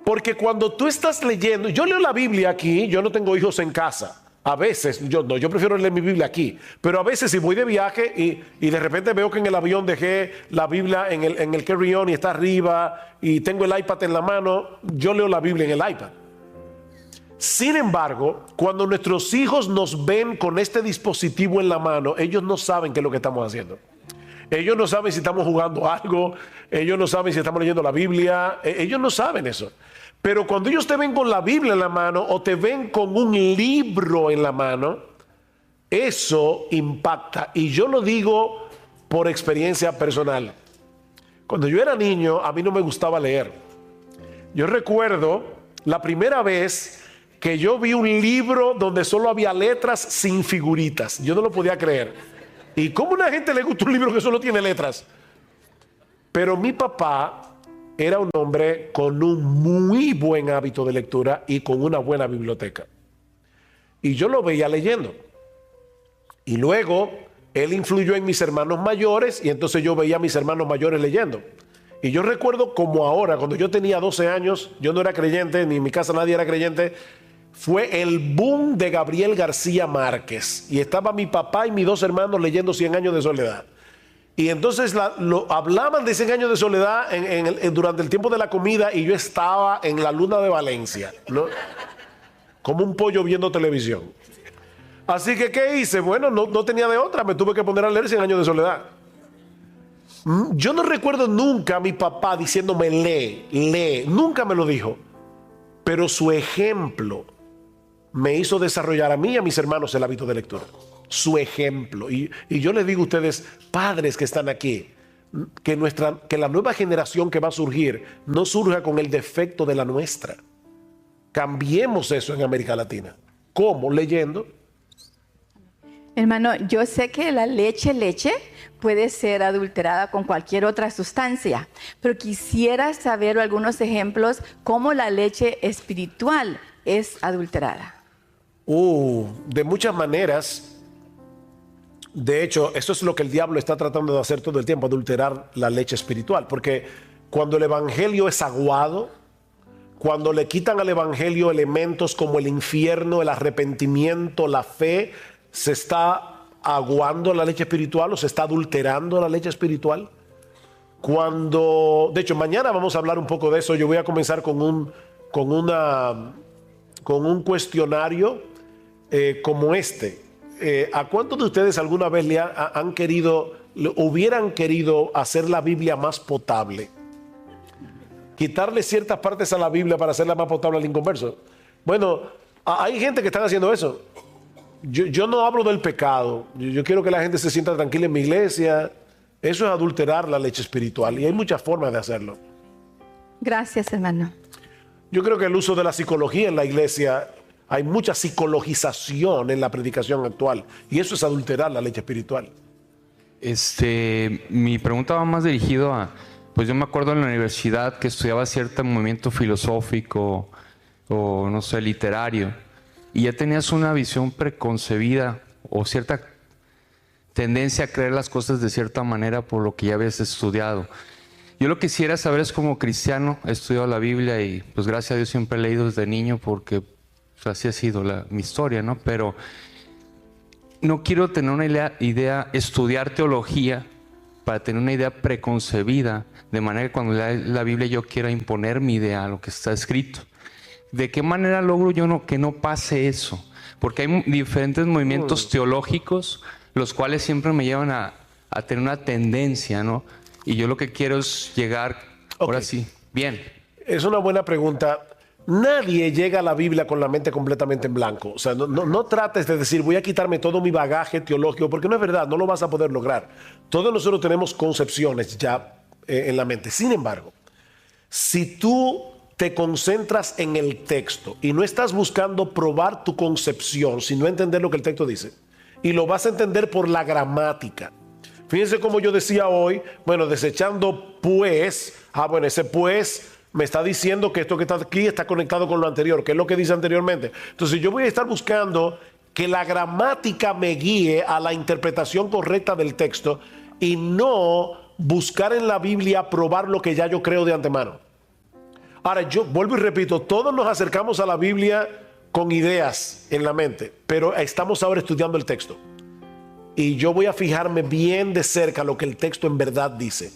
Porque cuando tú estás leyendo, yo leo la Biblia aquí, yo no tengo hijos en casa. A veces, yo prefiero leer mi Biblia aquí, pero a veces si voy de viaje y de repente veo que en el avión dejé la Biblia en el carry-on y está arriba y tengo el iPad en la mano, yo leo la Biblia en el iPad. Sin embargo, cuando nuestros hijos nos ven con este dispositivo en la mano, ellos no saben qué es lo que estamos haciendo. Ellos no saben si estamos jugando algo, ellos no saben si estamos leyendo la Biblia, ellos no saben eso. Pero cuando ellos te ven con la Biblia en la mano o te ven con un libro en la mano, eso impacta. Y yo lo digo por experiencia personal. Cuando yo era niño, a mí no me gustaba leer. Yo recuerdo la primera vez que yo vi un libro donde solo había letras sin figuritas. Yo no lo podía creer. ¿Y cómo a una gente le gusta un libro que solo tiene letras? Pero mi papá era un hombre con un muy buen hábito de lectura y con una buena biblioteca. Y yo lo veía leyendo. Y luego él influyó en mis hermanos mayores y entonces yo veía a mis hermanos mayores leyendo. Y yo recuerdo como ahora, cuando yo tenía 12 años, yo no era creyente, ni en mi casa nadie era creyente, fue el boom de Gabriel García Márquez. Y estaba mi papá y mis dos hermanos leyendo 100 años de soledad. Y entonces hablaban de 100 años de soledad durante el tiempo de la comida y yo estaba en la luna de Valencia, ¿no? Como un pollo viendo televisión. Así que, ¿qué hice? Bueno, no tenía de otra, me tuve que poner a leer 100 años de soledad. Yo no recuerdo nunca a mi papá diciéndome lee, nunca me lo dijo. Pero su ejemplo me hizo desarrollar a mí y a mis hermanos el hábito de lectura. Su ejemplo. Y yo les digo a ustedes, padres que están aquí, que la nueva generación que va a surgir no surja con el defecto de la nuestra. Cambiemos eso en América Latina. ¿Cómo? Leyendo. Hermano, yo sé que la leche puede ser adulterada con cualquier otra sustancia, pero quisiera saber algunos ejemplos cómo la leche espiritual es adulterada. De muchas maneras. De hecho, eso es lo que el diablo está tratando de hacer todo el tiempo, adulterar la leche espiritual. Porque cuando el evangelio es aguado, cuando le quitan al evangelio elementos como el infierno, el arrepentimiento, la fe, se está aguando la leche espiritual o se está adulterando la leche espiritual. De hecho, mañana vamos a hablar un poco de eso. Yo voy a comenzar con un cuestionario como este. ¿A cuántos de ustedes alguna vez hubieran querido hacer la Biblia más potable? Quitarle ciertas partes a la Biblia para hacerla más potable al inconverso. Bueno, hay gente que está haciendo eso. Yo no hablo del pecado. Yo quiero que la gente se sienta tranquila en mi iglesia. Eso es adulterar la leche espiritual y hay muchas formas de hacerlo. Gracias, hermano. Yo creo que el uso de la psicología en la iglesia, hay mucha psicologización en la predicación actual y eso es adulterar la leche espiritual. Mi pregunta va más dirigido a, pues yo me acuerdo en la universidad que estudiaba cierto movimiento filosófico o no sé, literario, y ya tenías una visión preconcebida o cierta tendencia a creer las cosas de cierta manera por lo que ya habías estudiado. Yo lo que quisiera saber es, como cristiano, he estudiado la Biblia y pues gracias a Dios siempre he leído desde niño porque pues, así ha sido mi historia, ¿no? Pero no quiero tener una idea, estudiar teología para tener una idea preconcebida, de manera que cuando lea la Biblia yo quiera imponer mi idea a lo que está escrito. ¿De qué manera logro yo que no pase eso? Porque hay diferentes movimientos teológicos, los cuales siempre me llevan a tener una tendencia, ¿no? Y yo lo que quiero es llegar, ahora sí, bien. Es una buena pregunta. Nadie llega a la Biblia con la mente completamente en blanco. O sea, no trates de decir, voy a quitarme todo mi bagaje teológico, porque no es verdad, no lo vas a poder lograr. Todos nosotros tenemos concepciones ya en la mente. Sin embargo, si tú te concentras en el texto y no estás buscando probar tu concepción, sino entender lo que el texto dice, y lo vas a entender por la gramática. Fíjense como yo decía hoy, bueno, desechando pues, bueno, ese pues me está diciendo que esto que está aquí está conectado con lo anterior, que es lo que dice anteriormente. Entonces yo voy a estar buscando que la gramática me guíe a la interpretación correcta del texto y no buscar en la Biblia probar lo que ya yo creo de antemano. Ahora, yo vuelvo y repito, todos nos acercamos a la Biblia con ideas en la mente, pero estamos ahora estudiando el texto. Y yo voy a fijarme bien de cerca lo que el texto en verdad dice.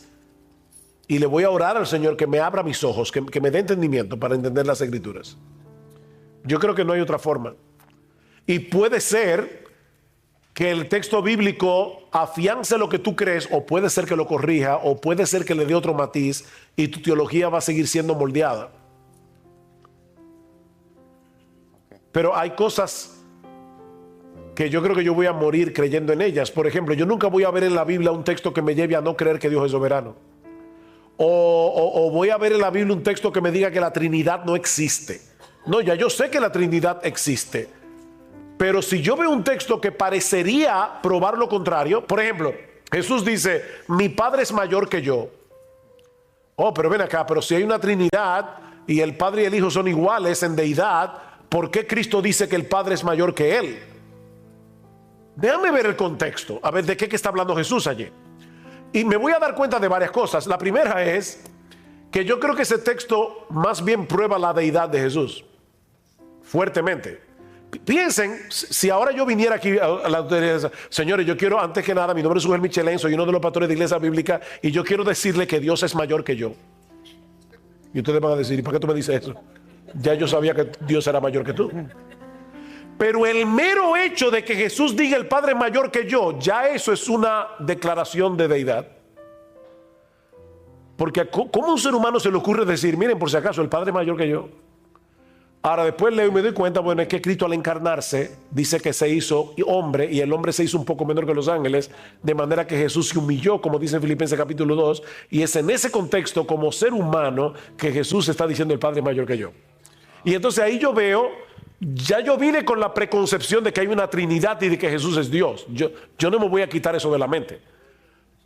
Y le voy a orar al Señor que me abra mis ojos, que me dé entendimiento para entender las Escrituras. Yo creo que no hay otra forma. Y puede ser que el texto bíblico afiance lo que tú crees, o puede ser que lo corrija, o puede ser que le dé otro matiz y tu teología va a seguir siendo moldeada. Pero hay cosas que yo creo que yo voy a morir creyendo en ellas. Por ejemplo, yo nunca voy a ver en la Biblia un texto que me lleve a no creer que Dios es soberano. O voy a ver en la Biblia un texto que me diga que la Trinidad no existe. No, ya yo sé que la Trinidad existe. Pero si yo veo un texto que parecería probar lo contrario, por ejemplo, Jesús dice, mi Padre es mayor que yo. Oh, pero ven acá, pero si hay una Trinidad y el Padre y el Hijo son iguales en deidad, ¿por qué Cristo dice que el Padre es mayor que Él? Déjame ver el contexto, a ver de qué está hablando Jesús allí. Y me voy a dar cuenta de varias cosas. La primera es que yo creo que ese texto más bien prueba la deidad de Jesús, fuertemente. Piensen, si ahora yo viniera aquí a la autoridad, señores, yo quiero, antes que nada, mi nombre es Ugel Michelén, soy uno de los pastores de Iglesia Bíblica y yo quiero decirle que Dios es mayor que yo. Y ustedes van a decir, ¿y por qué tú me dices eso? Ya yo sabía que Dios era mayor que tú. Pero el mero hecho de que Jesús diga el Padre es mayor que yo, ya eso es una declaración de deidad. Porque ¿cómo a un ser humano se le ocurre decir, miren, por si acaso, el Padre es mayor que yo? Ahora después leo y me doy cuenta, bueno, es que Cristo al encarnarse dice que se hizo hombre y el hombre se hizo un poco menor que los ángeles, de manera que Jesús se humilló, como dice en Filipenses capítulo 2, y es en ese contexto como ser humano que Jesús está diciendo el Padre es mayor que yo. Y entonces ahí yo veo, ya yo vine con la preconcepción de que hay una Trinidad y de que Jesús es Dios. Yo no me voy a quitar eso de la mente.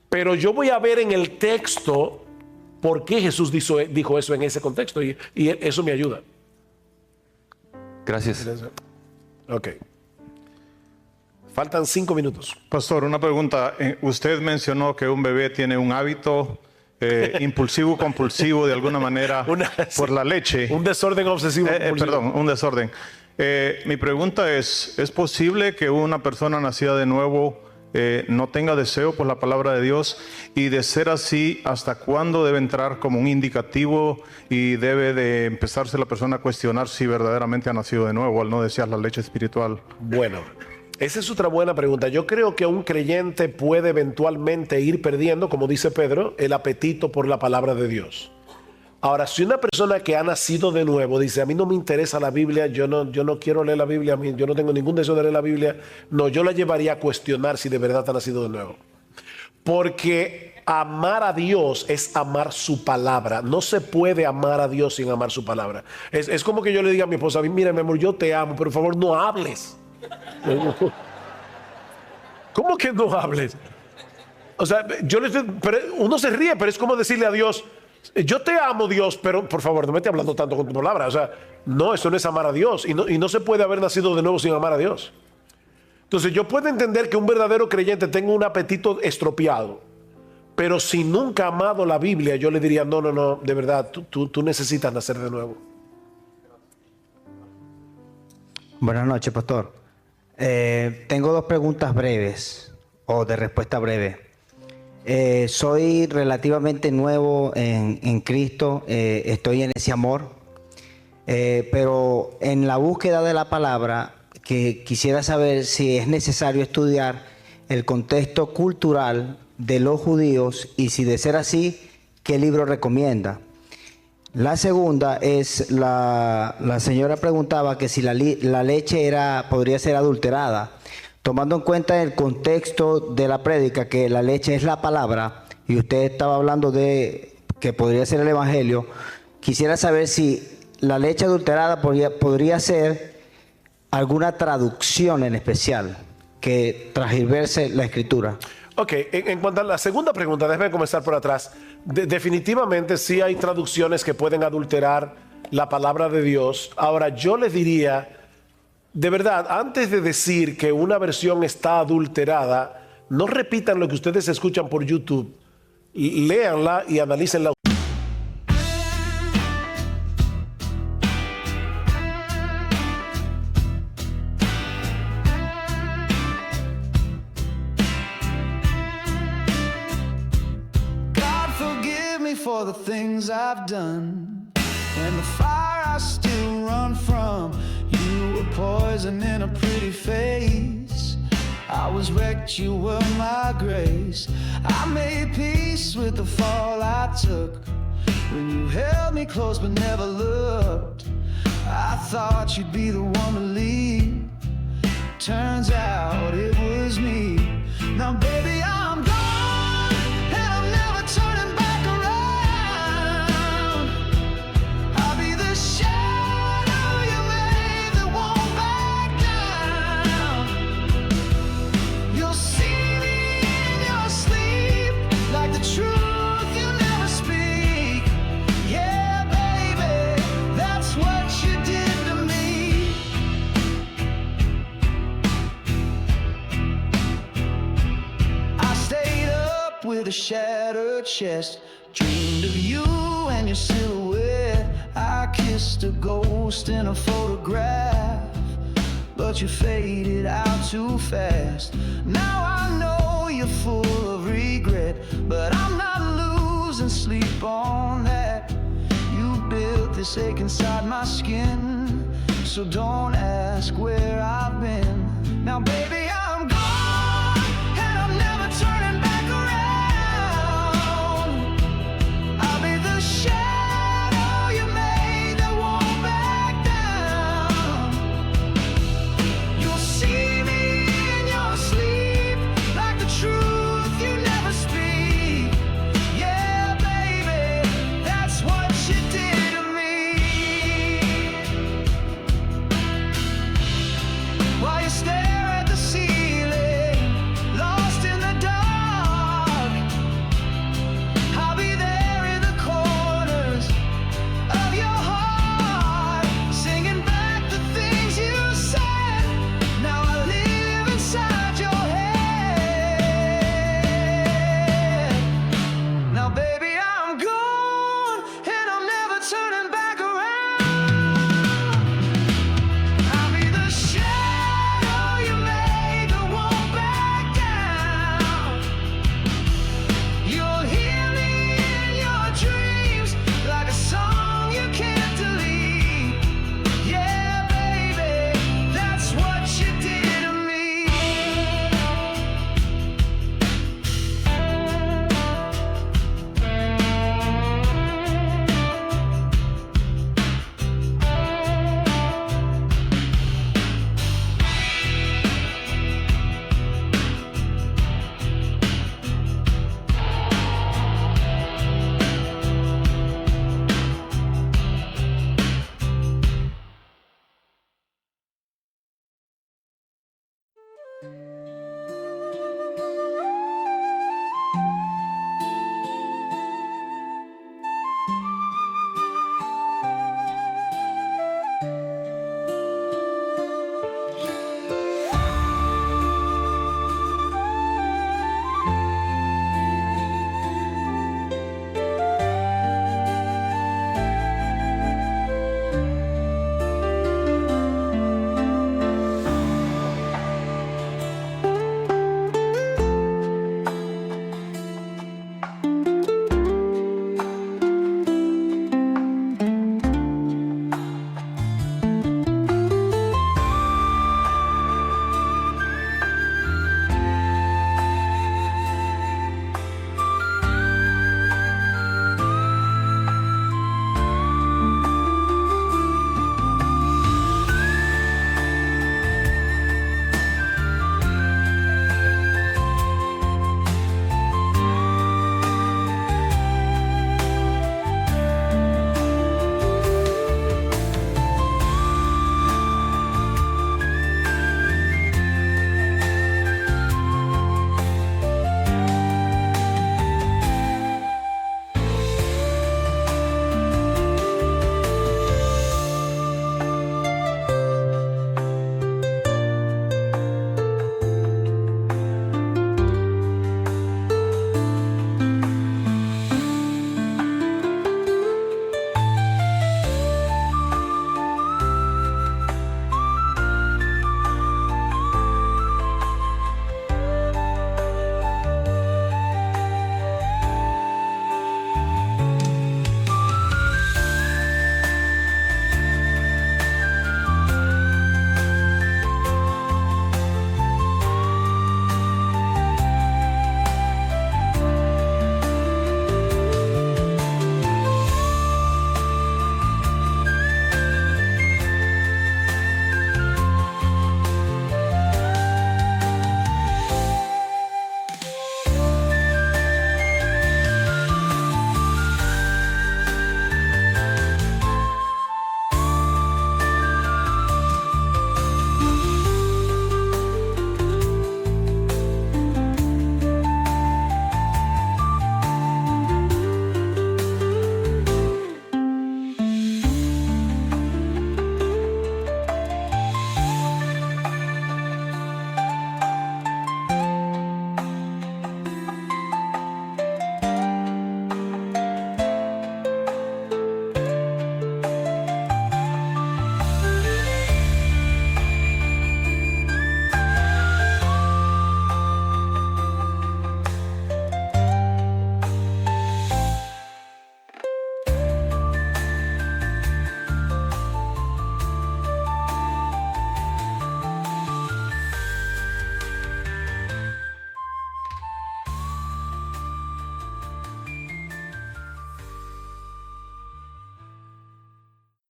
Pero yo voy a ver en el texto por qué Jesús dijo eso en ese contexto y eso me ayuda. Gracias. Ok. Faltan 5 minutos. Pastor, una pregunta. Usted mencionó que un bebé tiene un hábito impulsivo, compulsivo, de alguna manera, por la leche. Un desorden obsesivo. Perdón, un desorden. Mi pregunta ¿es posible que una persona nacida de nuevo no tenga deseo por la palabra de Dios? Y de ser así, ¿hasta cuándo debe entrar como un indicativo y debe de empezarse la persona a cuestionar si verdaderamente ha nacido de nuevo al no desear la leche espiritual? Bueno, esa es otra buena pregunta. Yo creo que un creyente puede eventualmente ir perdiendo, como dice Pedro, el apetito por la palabra de Dios. Ahora, si una persona que ha nacido de nuevo dice, a mí no me interesa la Biblia, yo no quiero leer la Biblia, yo no tengo ningún deseo de leer la Biblia, no, yo la llevaría a cuestionar si de verdad ha nacido de nuevo. Porque amar a Dios es amar su palabra. No se puede amar a Dios sin amar su palabra. Es como que yo le diga a mi esposa, mira, mi amor, yo te amo, pero por favor no hables. ¿Cómo que no hables? O sea, pero uno se ríe, pero es como decirle a Dios, yo te amo, Dios, pero por favor no me estés hablando tanto con tu palabra. O sea, no, eso no es amar a Dios y no se puede haber nacido de nuevo sin amar a Dios. Entonces yo puedo entender que un verdadero creyente tenga un apetito estropeado, pero si nunca ha amado la Biblia, yo le diría, no, de verdad, tú necesitas nacer de nuevo. Buenas noches, pastor. Tengo 2 preguntas breves o de respuesta breve. Soy relativamente nuevo en Cristo, estoy en ese amor, pero en la búsqueda de la palabra, que quisiera saber si es necesario estudiar el contexto cultural de los judíos y si de ser así, ¿qué libro recomienda? La segunda es, la señora preguntaba que si la leche podría ser adulterada. Tomando en cuenta el contexto de la prédica, que la leche es la palabra, y usted estaba hablando de que podría ser el evangelio, quisiera saber si la leche adulterada podría ser alguna traducción en especial que transgiverse la escritura. Ok, en cuanto a la segunda pregunta, déjame comenzar por atrás. Definitivamente sí hay traducciones que pueden adulterar la palabra de Dios. Ahora, yo les diría, de verdad, antes de decir que una versión está adulterada, no repitan lo que ustedes escuchan por YouTube. Léanla y analícenla. God forgive me for the things I've done and the fire I still run from. You were poison in a pretty face. I was wrecked, you were my grace. I made peace with the fall I took when you held me close but never looked. I thought you'd be the one to leave. Turns out it was me. Now baby, I'm gone and I'm never turning back around. I'll be the shadow you made that won't back down. You'll see me in your sleep, like the truth you never speak. Yeah, baby, that's what you did to me. I stayed up with a shattered chest, dreamed of you and your silhouette. I kissed a ghost in a photograph, but you faded out too fast. Now I know you're full of regret, but I'm not losing sleep on that. You built this ache inside my skin, so don't ask where I've been. Now baby,